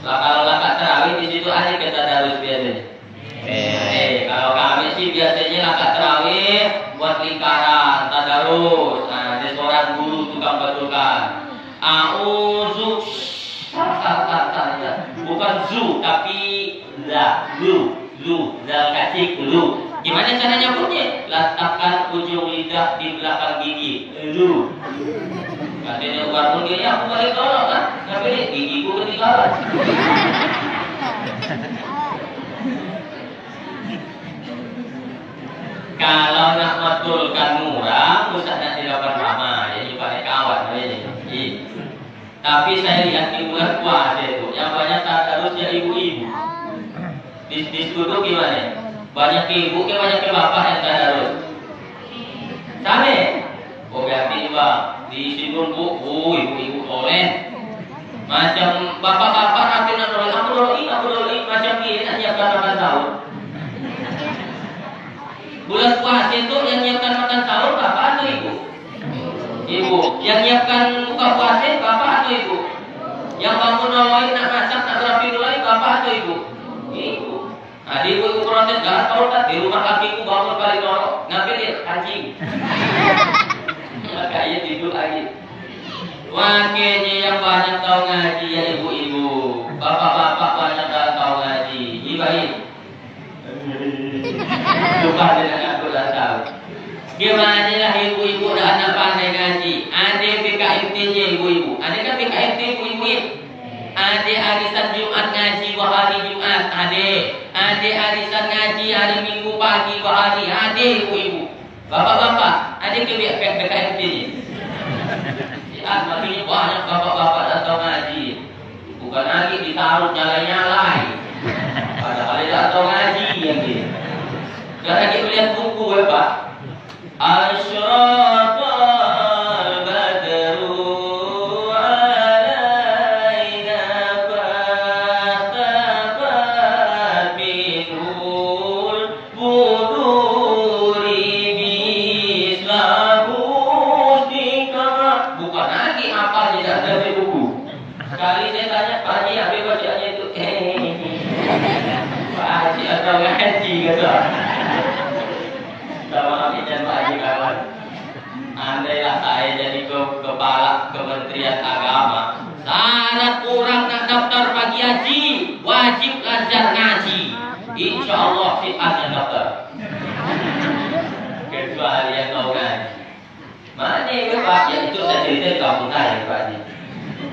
S1: kalau lakat terawih di situ ada kita darus biasanya. Kalau kami sih biasanya lakat terawih buat lingkaran, tadarus. Nah, ada seorang guru tukang betulkan. Auzu, bukan zu tapi lu, zal kacik lu. Gimana caranya bunyi? Letakkan ujung lidah di belakang gigi. Lu. Katanya warung dia aku balik tolong kan? Tapi gigiku ketinggalan. Kalau nak betulkan murah, usah nak dilakukan ramah. Jadi pakai kawan. Tapi saya lihat di bulan puasa itu, yang banyak tadarusnya ibu-ibu. Di situ gimana? Banyak ibu, banyak bapak yang tadarus. Sama? Oh berarti Pak, di sini Bu, ibu-ibu oleh. Macam bapak-bapak rapi nak oleh, aku dolin macam ini nak nyiapkan makan sahur. Bulan puasa itu yang nyiapkan makan sahur bapak atau ibu? Ibu. Yang nyiapkan buka puasa bapak atau ibu? Yang bangun noloin nak masak nak rapi noloin bapak atau ibu? Ibu. Nah, di ibu protes gak tahu tak di rumah kakiku bangun kali nolok, ngambil dia anjing. Makanya tidur lagi. Wakilnya yang banyak tahu ngaji ya ibu-ibu, bapak-bapak banyak tahu ngaji. Ibain. Lupa dengan aku dah tahu. Gimana lah ibu-ibu dah anak pandai ngaji. Ada PKMT-nya ibu-ibu. Ada kan PKMT ibu-ibu? Ada arisan Jumat ngaji hari Jumat. Ada arisan ngaji hari Minggu pagi hari. Ada ibu-ibu. Bapak-bapak, ada ke PKMT-nya? Makanya banyak bapak-bapak datang ngaji. Bukan lagi ditaruh nyalai-nyalai. Padahal dia datang ngaji yang dia. Kalau lagi melihat buku Pak. Asyraqal badru alaina fastabat minhul buduri bislabus dikama. Bukan lagi apa tidak dari buku. Sekali saya tanya Pak Haji, habis bacaannya itu Pak Haji atau ngaji kata. Sama Amin dan Pak Haji kawan. Andailah saya jadi kepala Kementerian Agama, syarat orang nak daftar pagi haji wajib belajar ngaji. Insya Allah si yang daftar. Kecuali yang tahu ngaji. Mana ya Pak? Ya itu saya cerita di kampung saya Pak Haji.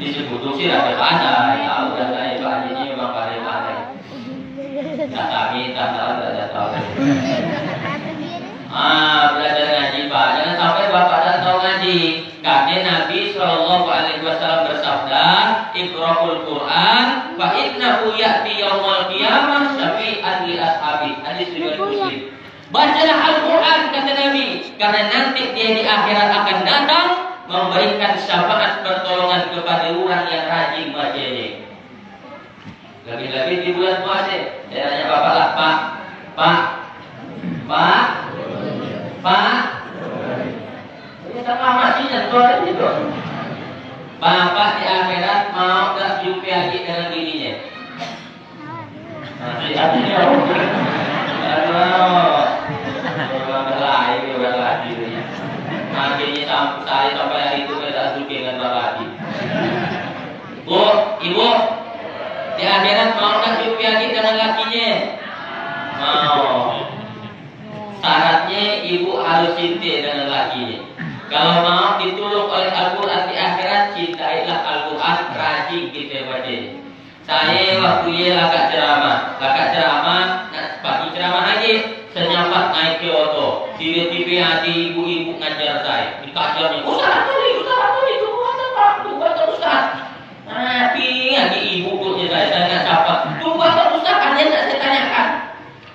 S1: Disebut sih ada pandai. Tahu dah saya Pak Haji ini memang pandai. Tak kami tak tahu. Belajar ngaji Pak. Jangan sampai Bapak tak tahu ngaji. Karena Nabi Shallallahu Alaihi Wasallam bersabda, Iqra'ul Quran, fa innahu ya'ti yaumul qiyamah syafi'an li ashabi. Hadis riwayat Muslim. Bacalah Al-Quran kata Nabi, karena nanti dia di akhirat akan datang memberikan syafaat pertolongan kepada orang yang rajin bacanya. Lebih-lebih di bulan puasa. Saya tanya Bapak lah, Pak, kita masih nyentuh itu. Bapak di akhirat mau tak jumpa lagi dengan bininya? Nanti artinya berlari. Akhirnya sampai hari itu kita suka dengan berlari. Bu, ibu, di akhirat mau tak jumpa lagi dengan lakinya? Mau. Syaratnya ibu harus cinta dengan lakinya. Kalau mau ditolong oleh Al-Quran di akhirat, cintailah Al-Quran, rajin kita baca. Saya waktu dia agak ceramah, pagi ceramah aja, senyapat naik ke oto. Tiba-tiba ada ibu-ibu ngajar saya, dikajarnya, Ustaz itu bukan Ustaz. Tapi lagi ibu punya saya nggak dapat. Tunggu Ustaz, kalian nggak saya tanyakan.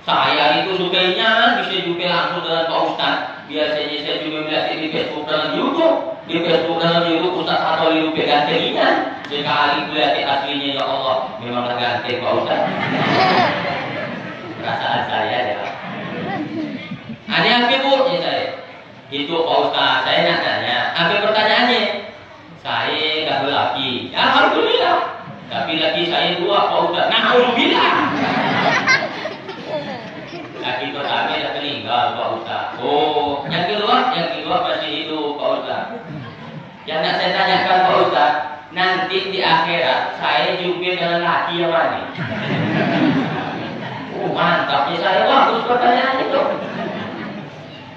S1: Saya itu sukainya bisa jumpa langsung dengan Pak Ustaz. Biasanya saya juga melihat di Facebook dalam YouTube. Di Facebook dalam YouTube Ustaz atau YouTube gantinya. Sekali melihat aslinya ya Allah, memang ganti Pak Ustaz. Perasaan saya ya. Ada apa bu? Ya saya. Itu Pak Ustaz. Saya nak tanya. Apa pertanyaannya? Saya nggak berlaki. Ya, alhamdulillah. Tapi laki saya dua Pak Ustaz. Nah, alhamdulillah. Laki pertama dah meninggal Pak Ustaz. Oh, yang kedua masih hidup Pak Ustaz. Yang nak saya tanyakan Pak Ustaz, nanti di akhirat saya jumpa dengan laki yang mana? Oh mantap ya saya, bagus pertanyaan itu.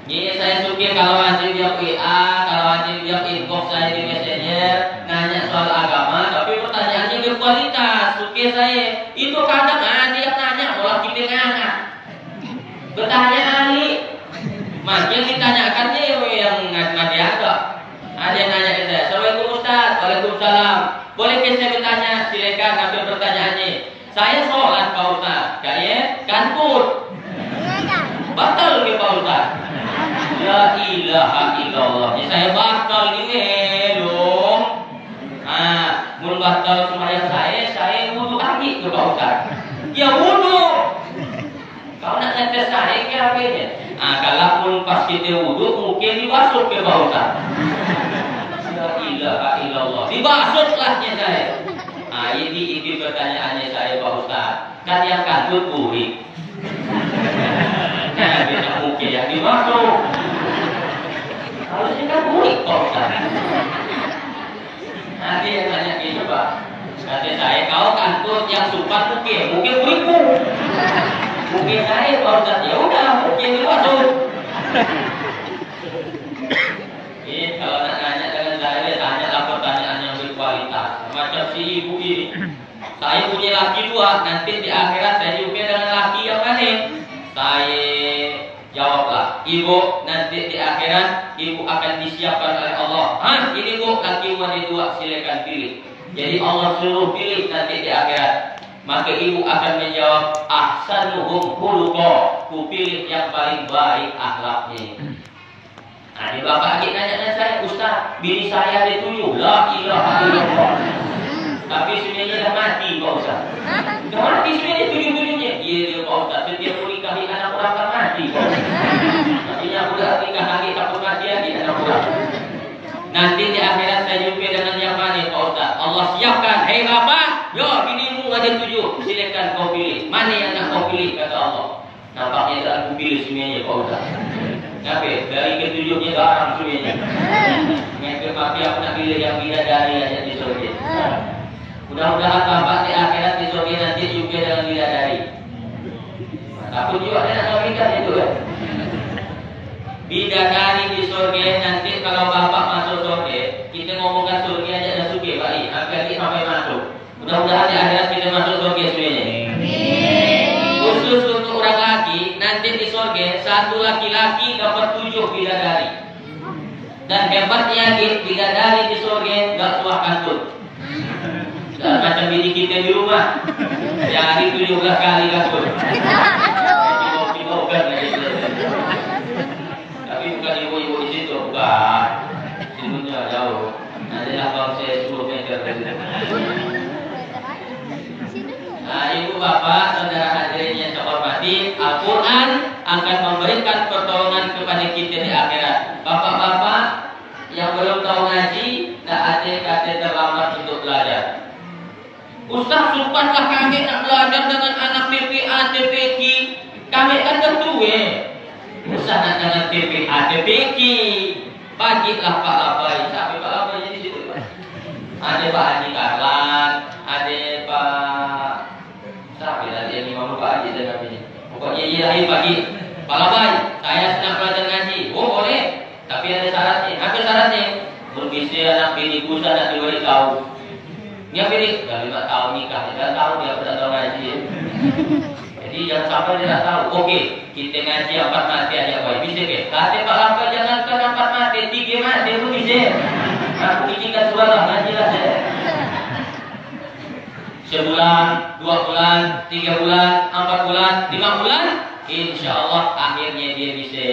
S1: Ini saya suka kalau anjing dia WA, kalau anjing dia inbox saya di Messenger, nanya soal agama, tapi pertanyaannya berkualitas. Suka saya. Itu kadang ada yang nanya, malah kita ngangkat. Bertanya ahli, makin ditanyakannya yang nggak ada. Ada yang nanya ke saya, Assalamualaikum Ustaz, Waalaikumsalam. Boleh saya bertanya? Silakan ambil pertanyaannya. Saya sholat Pak Ustaz, kayaknya kantut. Batal ke Pak Ustaz? La ilaha illallah. Ya, saya batal ini dong. Mun batal sembahyang saya wudu lagi ke Pak Ustaz. Ya wudu. Kau nak ngetes saya ke apa-nya? Kalau pun pas kita wudhu mungkin dibasuh ke Pak Ustaz. La ilaha illallah. Dibasuhlah saya. Ini pertanyaannya saya Pak Ustaz. Kan yang kantut burik. Nah, bisa mungkin yang dibasuh. Harusnya kan burik Pak Kata saya, kau kantut yang supan mungkin beribu. Mungkin saya Pak Ustaz, ya udah mungkin itu masuk. Ini kalau nak nanya dengan saya, tanya apa pertanyaan yang berkualitas. Macam si ibu ini. Saya punya laki 2, nanti di akhirat saya jumpa dengan laki yang mana? Saya jawablah, ibu nanti di akhirat ibu akan disiapkan oleh Allah. Ini bu, laki wanita 2 silakan pilih. Jadi Allah suruh pilih nanti di akhirat. Maka ibu akan menjawab, ahsanuhum khuluqa, ku pilih yang paling baik akhlaknya. Nah, di bapak adik nanya saya, Ustaz, bini saya ada 7, la ilaha illallah. Tapi sebenarnya dah mati Pak Ustaz. Dah mati sebenarnya 7-7-nya. Iya dia Pak Ustaz, setiap menikahi anak orang tak mati Pak Ustaz. Artinya budak nikah lagi takut mati lagi anak orang. Nanti di akhirat saya jumpa dengan yang mana Pak Ustaz? Allah siapkan, hei bapak, yo binimu ada 7, silakan kau pilih. Mana yang nak kau pilih kata Allah. Nampaknya tak aku pilih semuanya Pak Ustaz. Kenapa? Dari ke-7-nya garang semuanya. Yang ke-8 aku nak pilih yang bidadari aja di surga. Mudah-mudahan bapak di akhirat di surga nanti jumpa dengan bidadari. Takut juga dia nak nikah itu kan? Bidadari di surga nanti kalau bapak masuk surga, kita ngomongkan surga aja dah suka baik. Nanti sampai masuk. Mudah-mudahan di akhirat kita masuk surga semuanya. Khusus untuk orang laki, nanti di surga satu laki-laki dapat 7 bidadari. Dan hebatnya bidadari di surga enggak suah kantut. Macam bini kita di rumah, sehari 17 kali kantut. Tiba-tiba lagi. Tapi bukan ibu-ibu di situ, bukan. Situnya jauh. Nanti abang saya 10 meter dari situ. Nah, ibu bapak, saudara hadirin yang saya hormati, Al-Quran akan memberikan pertolongan kepada kita di akhirat. Bapak-bapak yang belum tahu ngaji, tak ada kata terlambat untuk belajar. Ustaz, supaya kami nak belajar dengan anak TPA, TPQ, kami kan tertua. Ustaz nak dengan TPA, TPQ, bagilah Pak Labai. Sampai Pak Labai jadi situ. Ada Pak Haji Karlan, ada Pak siapa tadi yang imam Pak Haji dan kami. Pokoknya ia lahir pagi. Pak Labai, saya sedang belajar ngaji. Oh boleh, tapi ada syaratnya. Apa syaratnya? Berbisa anak biniku saya nak diberi tahu. Dia pilih, dah 5 tahun nikah, dia tahu dia tidak tahu ngaji. Jadi jangan sampai dia tak tahu. Okey, kita ngaji 4 mati aja boy. Bisa ke? Kata Pak Labai jangankan 4 mati, 3 mati pun bisa. Aku izinkan surah ngaji lah saya. Sebulan, 2 bulan, 3 bulan, 4 bulan, 5 bulan, insya-Allah akhirnya dia bisa.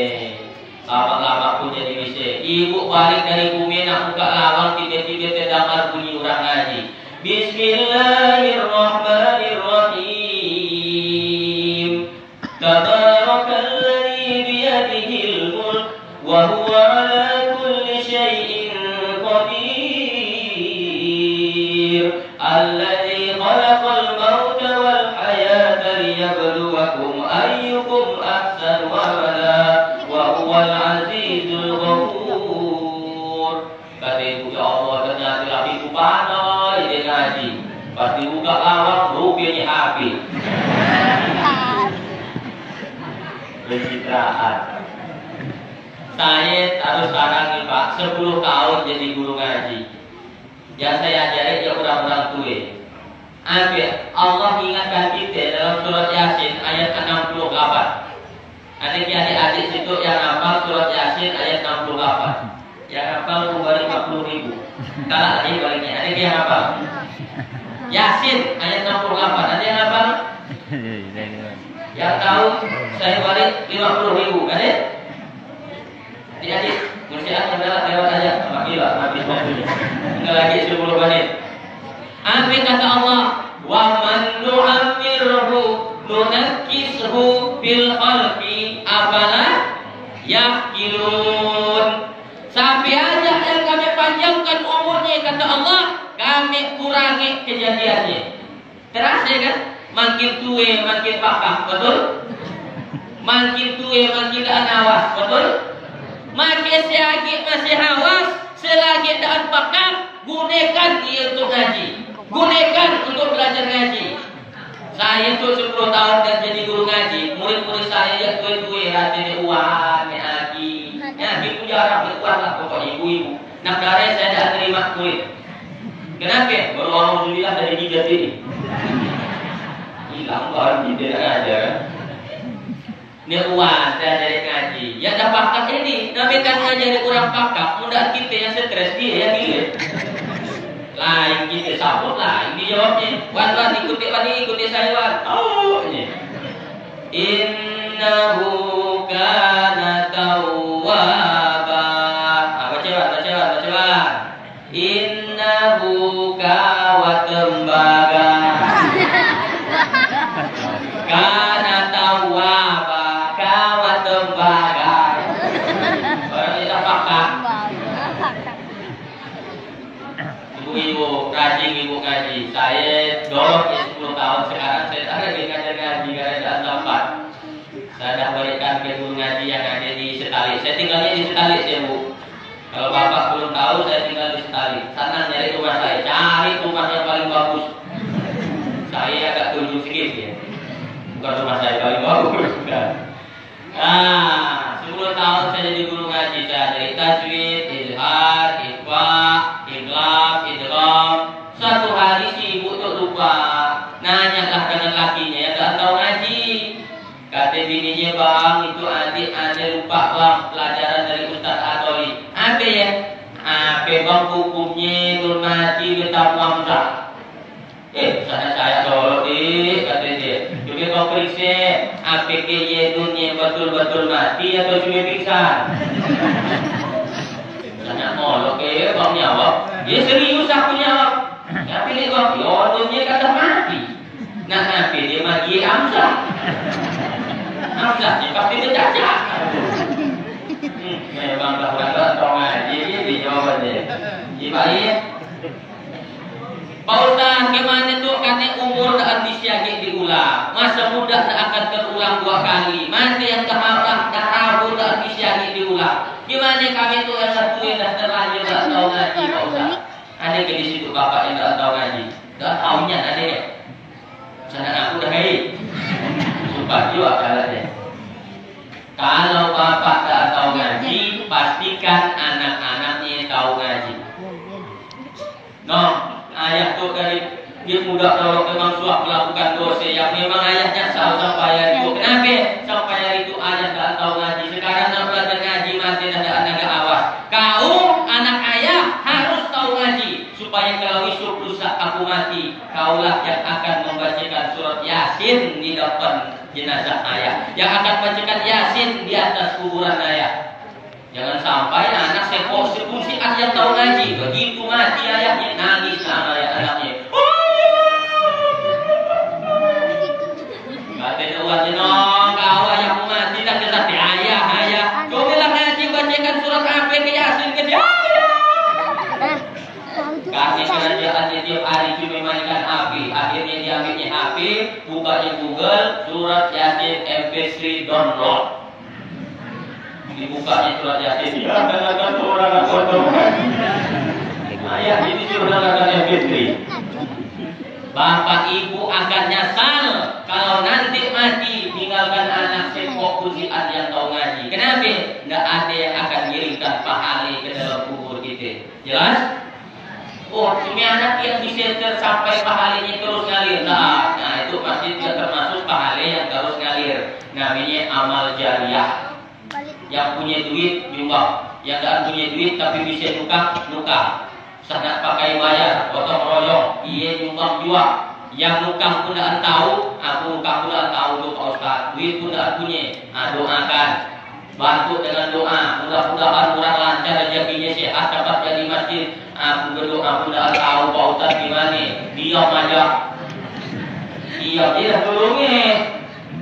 S1: Lama-lama pun jadi bisa. Ibu balik dari bumi nak buka lawang, tiba-tiba terdengar bunyi orang ngaji. Bismillahirrahmanirrahim. Tabarakalladzi biyadihil mulk wa huwa ala kulli syai'in qadir. Alladzi khalaqal mauta wal hayata liyabluwakum ayyukum ahsanu amala wa huwal azizul ghafur. Kata ibu, ya Allah, ternyata lakiku pandai dia ngaji. Pasti buka lawang, rupiahnya habis. Pencitraan. Saya harus sekarang nih Pak, 10 tahun jadi guru ngaji. Yang saya ajari dia orang-orang tua. Allah ingatkan kita dalam surat Yasin ayat 68. Ada adik-adik situ yang hafal surat Yasin ayat 68. Yang hafal balik 50.000. Kalau ada baliknya, ada yang hafal Yasin ayat 68. Ada yang hafal? Yang tahu saya balik 50.000. Ada? Adik-adik, musiat adalah lewat aja. Makilah, habis waktunya. Tinggal lagi 10 menit. Apa kata Allah? Wa man nu'ammirhu nunakkishu fil khalqi afala yaqilun. Sampai aja yang kami panjangkan umurnya kata Allah, kami kurangi kejadiannya. Terasa kan? Makin tua makin paham, betul? Makin tua makin tak awas, betul? Makin selagi masih awas, selagi tak paham, gunakan dia untuk ngaji. Gunakan untuk belajar ngaji. Saya itu 10 tahun dan jadi guru ngaji. Murid-murid saya ya tuai-tuai hati uang, ngaji. Ngaji pun jarang berkuat lah pokoknya ibu-ibu. Nak darah saya tidak terima murid. Kenapa? Baru alhamdulillah dari jidat ini. Hilang baru jidat aja kan. Ini uang saya dari ngaji. Ya dah pakak ini. Tapi kan ngajari kurang pakak. Mudah kita yang stres dia yang gila. Lain kita sabut lah. Ini jawabnya. Wan ikuti saya wan. Oh ini. Innahu kana tawwaba. Baca. Innahu kana tembaga. Kana tawwaba. Kana tembaga. Orang kita pakak. Ibu-ibu rajin ibu ngaji. Saya dorong ya 10 tahun sekarang saya tak lagi ngaji karena tidak sempat. Saya dah berikan ke guru ngaji yang ada di Setali. Saya tinggalnya di Setali ya bu. Kalau bapak belum tahu saya tinggal di Setali. Sana nyari rumah saya. Cari rumah yang paling bagus. Saya agak tunjuk sedikit ya. Bukan rumah saya paling bagus. Nah, 10 tahun saya jadi guru ngaji. Saya dari tajwid, izhar, ikhfa, ikhlas, idgham. Satu hari si ibu tuh lupa. Nanyalah dengan lakinya yang tak tahu ngaji. Kata bininya, bang itu adik ada lupa bang pelajaran dari Ustaz Adoli. Apa ya? Apa bang hukumnya bermati bertamu Hamzah? Sana saya tolong kata dia. Coba kau periksa APK dunia betul-betul mati atau cuma pingsan. Sana molok bang jawab. Dia serius aku jawab. Ya pilih bang, dunia kata mati. Nah apa dia mati Hamzah? Hamzah dia pasti dia cacat. Memang dah tolong aja dia jawabannya. Gimana? Pak Ustaz, gimana tuh katanya umur tak disiagi diulang. Masa muda tak akan terulang 2 kali. Masa yang terhaprak dah rabu tak disiagi diulang. Gimana kami tuh yang satu yang dah terlanjur tak tahu ngaji Pak Ustaz. Ada ke di situ bapak yang tak tahu ngaji. Tak tahunya ada ya. Sana aku dah baik. Sumpah juga caranya. Kalau bapak tak tahu ngaji, pastikan anak-anaknya tahu ngaji. No. Ayah tu dari dia muda kalau memang suah melakukan dosa yang memang ayahnya salah sampai hari itu. Kenapa? Sampai hari itu ayah tak tahu ngaji. Sekarang nak belajar ngaji masih ada anak awas. Kau anak ayah harus tahu ngaji supaya kalau esok lusa aku mati, kaulah yang akan membacakan surat Yasin di depan jenazah ayah. Yang akan membacakan Yasin di atas kuburan ayah. Jangan sampai anak sepungsi yang tahu ngaji begitu mati ayahnya nangis sama anaknya. Katanya wajib nong kau ayahmu mati tak kesati ayah. Kau bilang ngaji bacakan surat apa ke Yasin ke dia. Kasih kerajaan tiap hari cuma mainkan api. Akhirnya diambilnya api, bukanya Google surat Yasin MP3 download. Dibukanya surat Yasin. Ya, dan orang foto. Ayah ini sudah akan MP3. Bapak ibu akan nyesal kalau nanti mati tinggalkan anak sepok ujian yang tahu ngaji. Kenapa? Tidak ada yang akan ngirimkan pahala ke dalam kubur kita. Jelas? Oh, cuma anak yang bisa sampai pahalanya terus ngalir. Nah itu pasti tidak termasuk pahala yang terus ngalir. Namanya amal jariah. Yang punya duit nyumbang, yang tidak punya duit tapi bisa nukang. Sanak pakai bayar, gotong royong, ia nyumbang juga. Yang nukang pun tidak tahu, aku nukang pun tidak tahu tuh Pak Ustaz. Duit pun tidak punya, doakan, bantu dengan doa. Mudah-mudahan murah lancar rezekinya sehat dapat jadi masjid. Aku berdoa pun tidak tahu Pak Ustaz gimana. Diam aja. Dia tolongnya.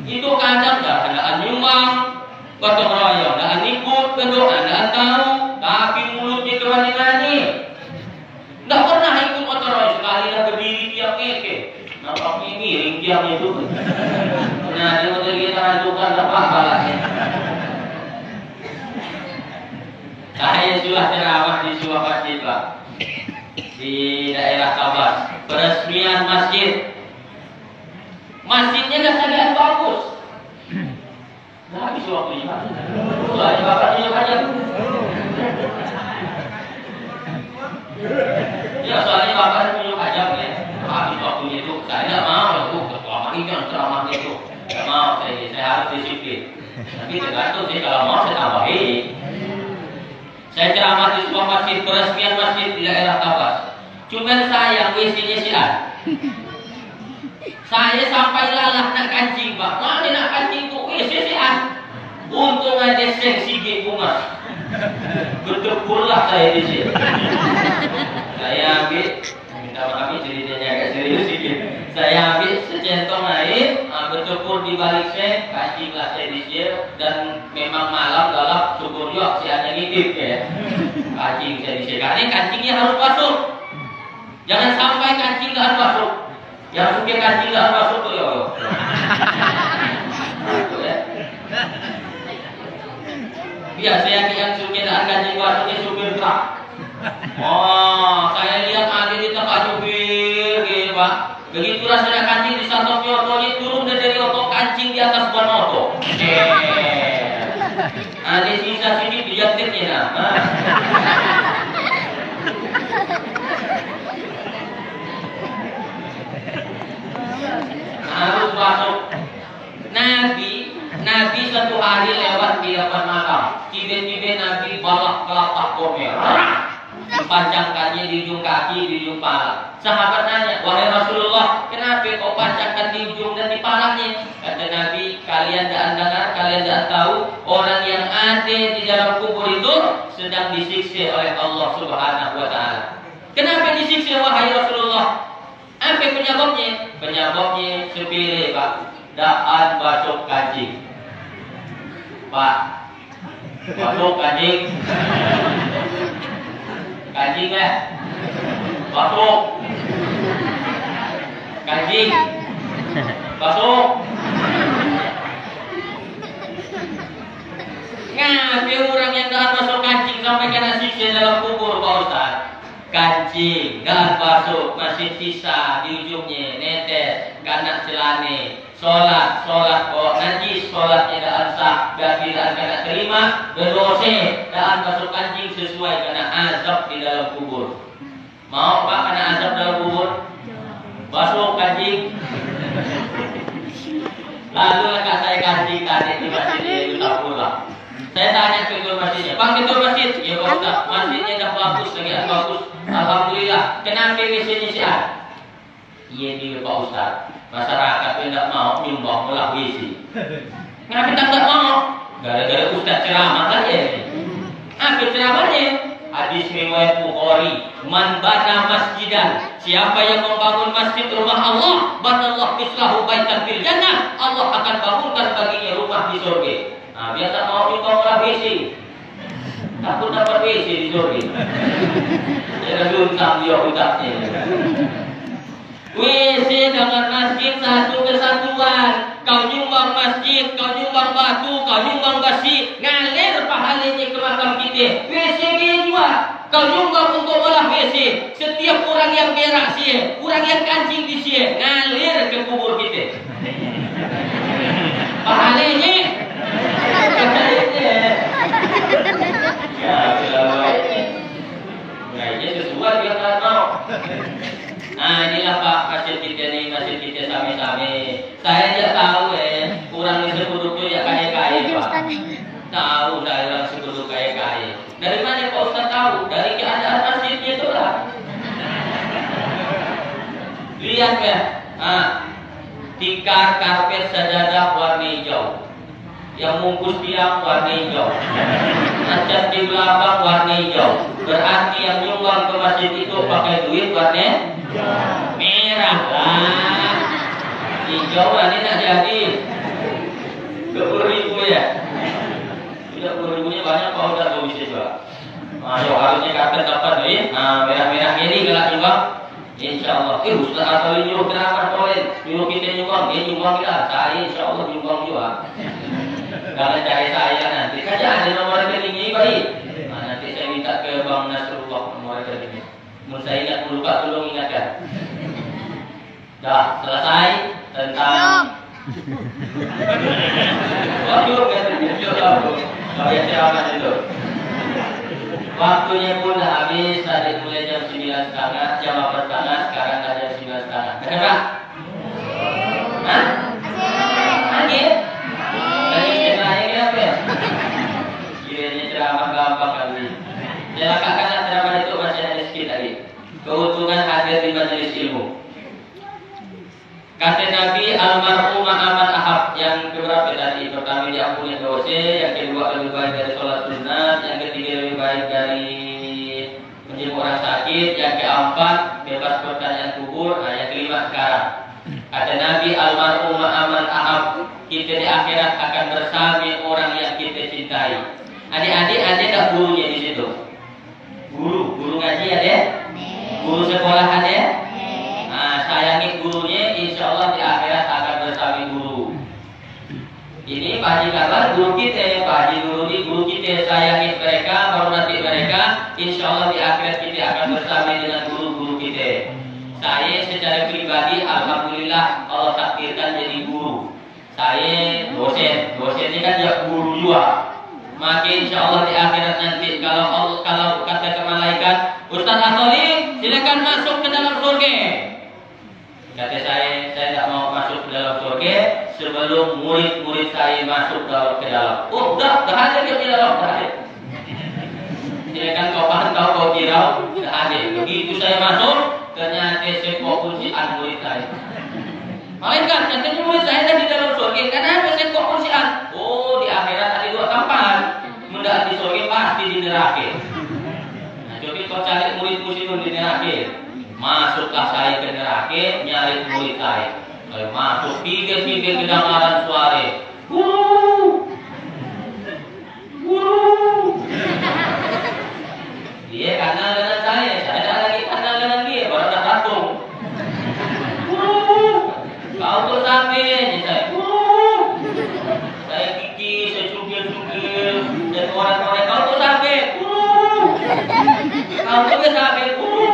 S1: Itu kadang tidak nyumbang. Gotong royong, dah ikut berdoa, dah tahu, tapi mulutnya kerani-kerani. Dah pernah ikut gotong royong sekali dah berdiri tiap keke. Nampaknya miring tiap itu. Nah, dia mau kita hancurkan apa-apa lah. Saya sudah ceramah di sebuah masjid Pak, di daerah Kabas. peresmian masjid. Masjidnya dah sangat bagus. Dah habis waktunya. Soalnya bapak tunjuk aja. Ya soalnya bapak tunjuk aja ya. Habis waktunya itu. Saya tidak mau itu ketua makikan ceramah itu. Tidak mau. Saya harus disiplin. Tapi tergantung sih kalau mau saya tambahin. Saya ceramah di sebuah masjid, peresmian masjid di daerah Tabas. Cuman sayang WC-nya si A. Saya sampai lalah nak kancing, Pak. Mana nak kancing tu WC si A. Untung ada seksi bunga. Bertepurlah saya di sini. Saya ambil, minta maaf ceritanya agak serius sedikit. Saya ambil secentong air, bertepur di balik seng, kancinglah saya di sini. Dan memang malam dalam syukur juga si ada ngintip ya. Kancing saya di sini. Karena kancingnya harus masuk. Jangan sampai kancing tak harus masuk. Yang suka kancing tak harus masuk tu ya. Biasanya yang suka tak kancing masuknya supir truk. Oh, saya lihat ada di tempat supir, gitu Pak. Begitu rasanya kancing di satu otonya turun dari oto kancing di atas ban oto. Ada sisa sini bijaknya nah. Harus masuk. Nabi satu hari lewat di depan makam. Tiba-tiba Nabi balak kelapak komer. Pancangkannya di ujung kaki, di ujung pala. Sahabat nanya, wahai Rasulullah, kenapa kau pancangkan di ujung dan di palanya? Kata Nabi, kalian tidak dengar, kalian tidak tahu, orang yang ada di dalam kubur itu sedang disiksa oleh Allah Subhanahu wa Ta'ala. Kenapa disiksa wahai Rasulullah? Apa penyebabnya? Penyebabnya sepele Pak. Daan masuk kancing. Pak, masuk kancing. Kancing lah. Masuk. Kancing. Masuk. Ngapain orang yang daan masuk kancing sampai kena siksa dalam kubur Pak Ustaz? Kancing, dan masuk masih sisa di ujungnya, netes, kanak celane, solat kok najis, solatnya dah sah, berarti dah kena terima, berdosa, dan masuk kancing sesuai kena azab di dalam kubur. Mau Pak kena azab dalam kubur? Masuk kancing. Lalu kakak saya kancing tadi di masjid itu tak pulang. Saya tanya ke ketua masjidnya, Pak ketua masjid, ya Pak Ustaz, masjidnya dah bagus, sangat bagus. Alhamdulillah. Kenapa WC-nya si A? Iya dia Pak Ustaz. Masyarakat tidak mau nyumbang olah WC. Kenapa tak mau? Gara-gara Ustaz ceramah saja. Apa ceramahnya? Hadis riwayat Bukhari, man bana masjidan, siapa yang membangun masjid rumah Allah, banallahu mislahu baitan fil jannah, Allah akan bangunkan baginya rumah di surga. Nah, biar tak mau nyumbang olah WC. Takut dapat WC di surga. Jangan luntang dia utaknya. WC dengan masjid satu kesatuan. Kau nyumbang masjid, kau nyumbang batu, kau nyumbang besi, ngalir pahalanya ke makam kita. WC dia juga. Kau nyumbang untuk olah WC. Setiap orang yang berak sih, orang yang kancing di sini, ngalir ke kubur kita. Pahalanya. Ya, sesuai dia tak mau. Nah, inilah Pak masjid kita ni, masjid kita sami-sami. Saya tidak tahu kurang di Sekutu ya kaya-kaya Pak. Tahu saya orang Sekutu kaya-kaya. Dari mana Pak Ustaz tahu? Dari keadaan masjidnya itu lah. Lihat ya, tikar karpet sajadah warna hijau. Yang mungkus tiang warna hijau, cat di belakang warna hijau. Berarti yang nyumbang ke masjid itu pakai duit warna merah lah. Hijau lah ini nak jadi 20.000 ya. Sudah 20.000-nya banyak Pak Ustaz tuh bisa juga. Ayo harusnya karpet dapat duit. Merah-merah ini kalau nyumbang, insya Allah. Ustaz atau nyuruh kenapa tolong nyuruh kita nyumbang, dia nyumbang kita. Saya insya Allah nyumbang juga. Kalau cari saya nanti saja ada nomor rekeningnya baik. Nanti saya minta ke Bang Nasrullah nomor rekeningnya. Mun saya ingat lupa tolong ingatkan. Dah selesai tentang waduh kan saya ceramah itu. Waktunya pun dah habis, tadi mulai jam 9.30, jam 8.30, sekarang dah jam 9.30. Kenapa? Hah? Lagi? Lagi ceramah ini apa ya? Kiranya ceramah gampang kali. Saya katakan ceramah itu masih ada sedikit lagi. Keuntungan hadir di majelis ilmu. Kata Nabi, almarhum aman ahab. Yang keberapa tadi? Pertama diampuni dosa, yang kedua lebih baik dari sholat sunat, yang ketiga lebih baik dari menjemput orang sakit, yang keempat bebas pertanyaan kubur, nah yang kelima sekarang. Kata Nabi, almarhum aman ahab. Kita di akhirat akan bersama orang yang kita cintai. Adik-adik ada tak gurunya di situ? Guru ngaji ada? Guru sekolah ada? Nah, sayangi gurunya, insya Allah di akhirat akan bersama guru. Ini Pak Haji Kabar, guru kita, Pak Haji Nurudi, guru kita, sayangi mereka, hormati mereka, insya Allah di akhirat kita akan bersama dengan guru-guru kita. Saya secara pribadi, alhamdulillah Allah takdirkan jadi guru. Saya dosen ini kan ya guru juga. Maka insya Allah di akhirat nanti kalau kata ke malaikat, Ustaz Antoni silakan masuk ke dalam surga. Kata saya tidak mau masuk ke dalam surga sebelum murid-murid saya masuk ke dalam. Oh, dah ada di dalam, dah ada. Silakan kau pantau, kau kirau, dah ada. Begitu saya masuk, ternyata saya kok kunci murid saya. Malaikat, nanti murid saya ada di dalam surga. Kenapa saya kok kunci? Oh, di akhirat ada dua tempat. Mendak di surga pasti di neraka. Nah, coba kau cari murid-murid di neraka. Masuklah saya ke neraka, nyari murid saya. Kalau masuk tiga kedengaran suara, guru. Dia kenal dengan saya tak lagi kenal dengan dia, baru dah langsung. Guru, kau tu sampai, saya guru. Saya kiki, saya cukil, dan orang-orang kau tu sampai, guru. Kau tu sampai, guru.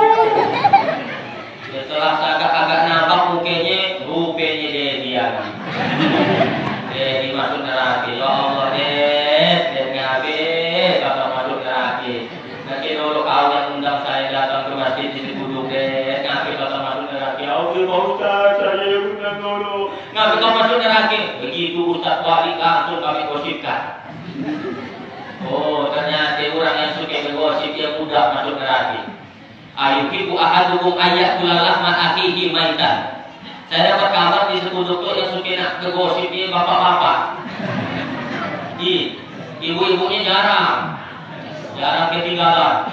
S1: Setelah agak nampak rupanya dia dimasuk neraka. Ya Allah dia ngabe bakal masuk neraka. Nanti dulu kau yang undang saya datang ke masjid di Cikuduk ngabe bakal masuk neraka. Ya Allah Pak Ustaz, saya yang undang dulu. Ngabe kau masuk neraka? Begitu Ustaz Wali langsung kami gosipkan. Oh, ternyata orang yang suka bergosip yang mudah masuk neraka. Ayuhibu ahadukum ayatul lahman akhihi maitan. Saya dapat kabar di Cikuduk yang suka nak bergosip ni bapak-bapak. Ibu-ibunya jarang ketinggalan.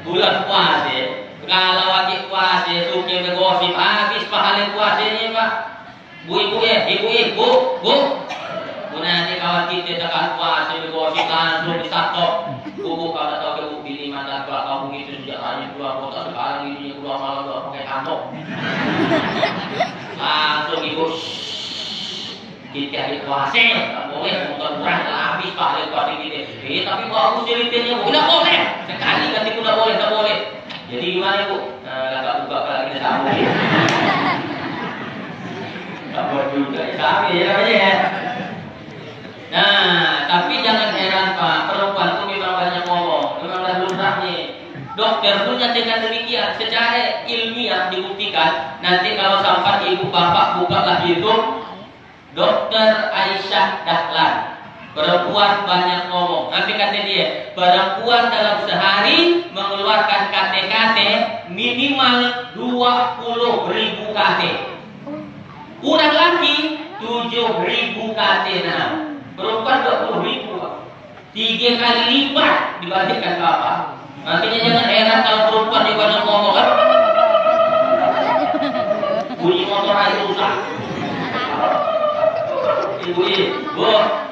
S1: Bulan puasa, kalau lagi puasa suka bergosip habis pahala puasanya Pak. Bu. Nanti kawan kita tekan puasa bergosip langsung disatop. Bu kalau tahu ke bu pilih mantan kalau kamu gitu sejak hanya keluar kota sekarang ini keluar malam keluar pakai kantong. Langsung ibu kita hari puasa, tak boleh motor kurang habis pahala puasa kita. Tapi bagus ceritanya bu, tidak boleh. Sekali ganti pun tak boleh. Jadi gimana bu? Agak buka kalau kita sambung. Tak boleh juga, sama ya namanya ya. Nah, tapi jangan heran Pak, perempuan itu memang banyak ngomong, memang dah lumrahnya. Dokter pun nyatakan demikian, secara ilmiah dibuktikan. Nanti kalau sampai ibu bapak bukalah YouTube, Dokter Aisyah Dahlan, perempuan banyak ngomong. Nanti kata dia, perempuan dalam sehari mengeluarkan KT-KT minimal 20.000 KT. Orang laki 7.000 KT. Nah, perempuan 20.000, 3 kali lipat dibandingkan bapak. Makanya jangan heran kalau perempuan di banyak ngomong. Bunyi motor aja rusak.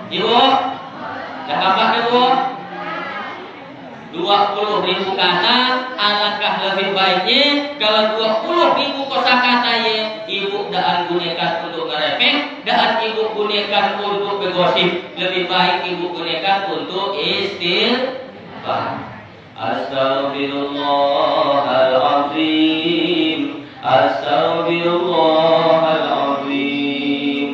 S1: Ibu, dah kapan ke bu? 20.000 kata, alangkah lebih baiknya kalau 20.000 kosakata ya ibu daan gunakan untuk ngerepek, daan ibu gunakan untuk bergosip. Lebih baik ibu gunakan untuk istighfar. Astaghfirullahalazim, astaghfirullahalazim.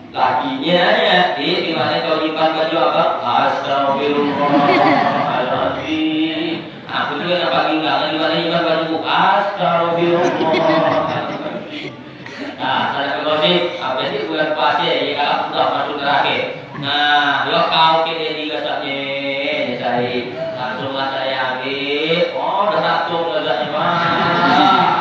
S1: Lakinya ya, di mana kau lipat baju apa? Astaghfirullahalazim. Aku juga nak pagi enggak di mana lipat baju? Astaghfirullahalazim. Nah, saya bergosip, apa sih bulan puasa ya kalau sudah masuk terakhir. Nah, lo kau kini digasaknya, saya langsung saya ambil. Oh, udah satu ngegasaknya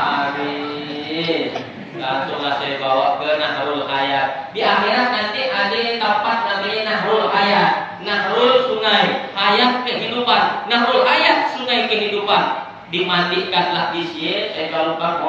S1: habis. Langsung saya bawa ke Nahrul Hayat. Di akhirat nanti ada tempat namanya Nahrul Hayat. Nahrul sungai, hayat kehidupan. Nahrul Hayat sungai kehidupan. Dimandikanlah di sini. Saya kalau lupa.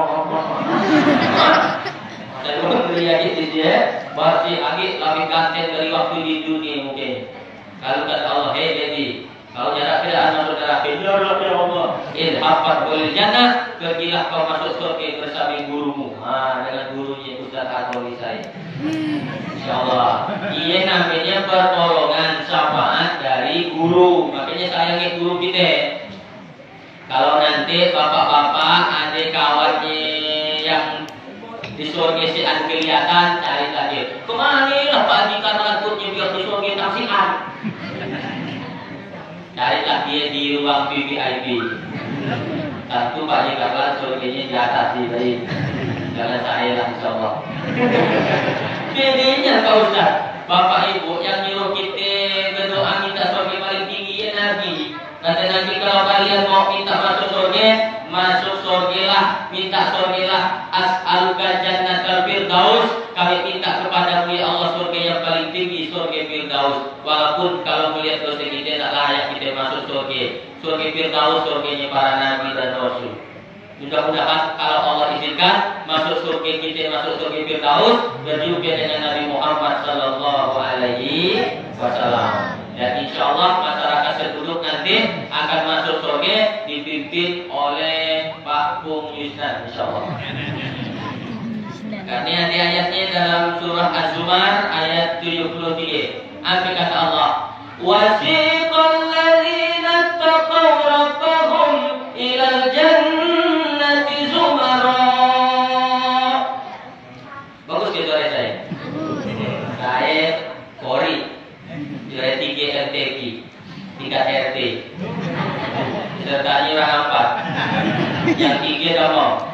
S1: Saya belum melihat di sini. Masih agak lebih ganteng dari waktu di dunia mungkin. Kalau kata Allah, hei jadi, kalau jarak tidak masuk neraka, ya Allah, ilhafat boleh jannah, pergilah kau masuk surga bersama gurumu. Dengan gurunya Ustaz Adoli saya. Insyaallah. Ini namanya pertolongan syafaat dari guru. Makanya sayangi guru kita. Kalau nanti bapak-bapak ada kawannya yang di surga si an kelihatan, cari lagi. Kemana lah Pak Haji karena takutnya biar di surga taksiran. Carilah dia di ruang VVIP. Tentu Pak Haji karena surganya di atas di tadi. Jangan saya lah insyaallah. Bedanya Pak Ustaz, Bapak Ibu yang nyuruh kita berdoa minta surga paling tinggi ya Nabi. Nanti kalau kalian mau minta masuk surga, masuk surga lah, minta surga lah. As'aluka jannatal firdaus. Kami minta kepadamu ya Allah surga yang paling tinggi, surga firdaus. Walaupun kalau melihat dosa kita tak layak kita masuk surga. Surga firdaus, surganya para nabi dan rasul. Mudah-mudahan kalau Allah izinkan masuk surga kita, masuk surga firdaus, berjumpa dengan Nabi Muhammad sallallahu alaihi wasallam. Dan insya Allah masyarakat Serpuduk nanti akan masuk surga dipimpin oleh Pak Bung Yusnan insya Allah. Karena ada ayatnya dalam surah Az-Zumar ayat 73. Apa kata Allah? Wasiqal ladzina taqaw rabbahum ilal jannati zumara. Bagus ke suara saya? Saya Kori. Suara 3 RTQ 3 RT. Sertanya orang 4. Yang 3 dah mau.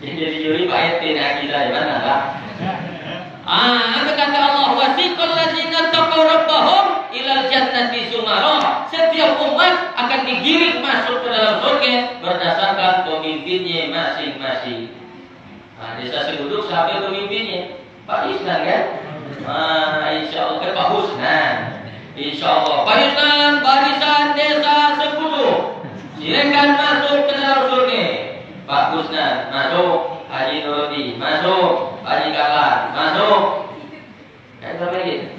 S1: Jadi juri Pak RT nak kita di mana lah? Apa kata Allah? Wasiqal ladzina taqaw rabbahum ilal jannati zumara. Setiap umat akan digiring masuk ke dalam surga berdasarkan pemimpinnya masing-masing. Desa Serpuduk siapa pemimpinnya? Pak Yusnan kan? Insya Allah Pak Husnan. Insya Allah Pak Husnan barisan desa Serpuduk. Silakan masuk ke dalam surga. Pak Husnan masuk, Haji Nurudi masuk, Haji Kalan masuk. Apa lagi?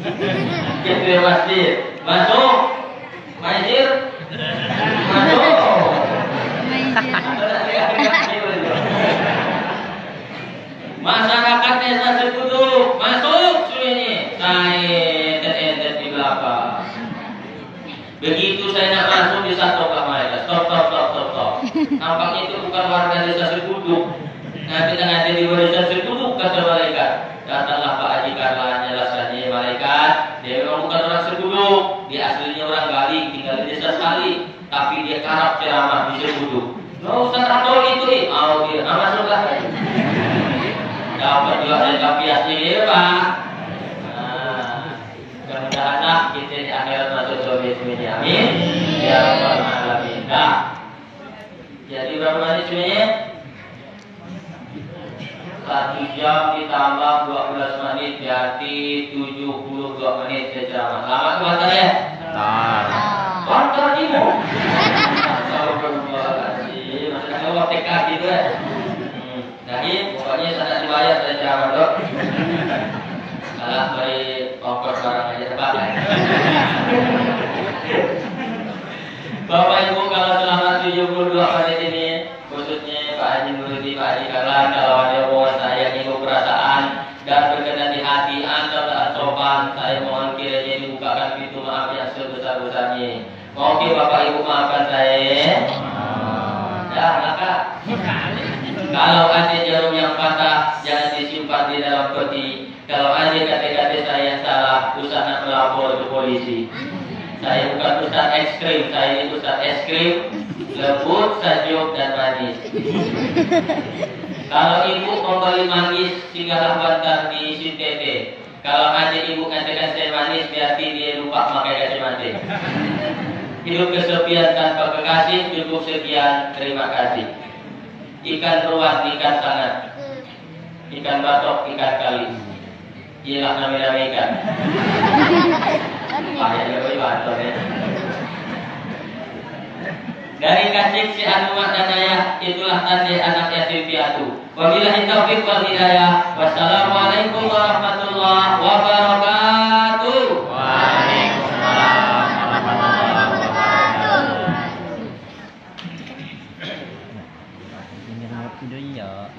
S1: Ketua Masjid masuk, Maizir masuk. Masyarakat desa Serpuduk masuk sini. Saya terendet di belakang. Begitu saya nak masuk di satu kamar, stop. Nampaknya itu bukan warga desa Serpuduk. Nanti tengah jadi desa Serpuduk kata malaikat. Datanglah Pak Haji Karlan, jelaskannya malaikat. Dia memang bukan orang Serpuduk. Dia aslinya orang Galing, tinggal di desa Sali. Tapi dia karap ceramah di Serpuduk. No Ustaz Adol itu nih. Dia masuklah. Dapat juga dari kapiasnya ya Pak. Mudah-mudahan kita di akhirat masuk surga semuanya. Amin. Ya Rabbal alamin. Jadi berapa menit semuanya? 1 jam ditambah 12 menit berarti 72 menit saya ceramah. Lama kemana ya? Kontor ibu. Maksudnya Allah TK gitu ya. Jadi pokoknya sangat dibayar saya ceramah dok. Kalah beri ongkos barang aja tepat. Bapak Ibu kalau selama 72 menit ini khususnya Pak Haji Nurudi, Pak Haji Karlan, kalau ada omongan saya yang perasaan dan berkenan di hati atau tak sopan, saya mohon kiranya dibukakan pintu maaf yang sebesar-besarnya. Oke Bapak Ibu Ibu maafkan saya. Ya, maka kalau ada jarum yang patah, jangan disimpan di dalam peti. Kalau ada kata-kata saya yang salah, Ustaz nak melapor ke polisi. Saya bukan Ustaz es krim, saya ini Ustaz es krim, lembut, sejuk, dan manis. Kalau ibu membeli manggis, tinggallah bantar di Sintete. Kalau ada ibu katakan saya manis, berarti dia lupa pakai kacamata. Hidup kesepian tanpa kekasih, cukup sekian, terima kasih. Ikan ruat, ikan sangat. Ikan batok, ikan kali. Ialah nama-nama ikan. Payah dia beri batok ya. Dari kacik si anu dan ayah, itulah tanda anak yatim piatu. Wabillahi taufiq wal hidayah. Wassalamualaikum warahmatullahi wabarakatuh. Waalaikumsalam warahmatullahi wabarakatuh.
S2: Ini remote videonya.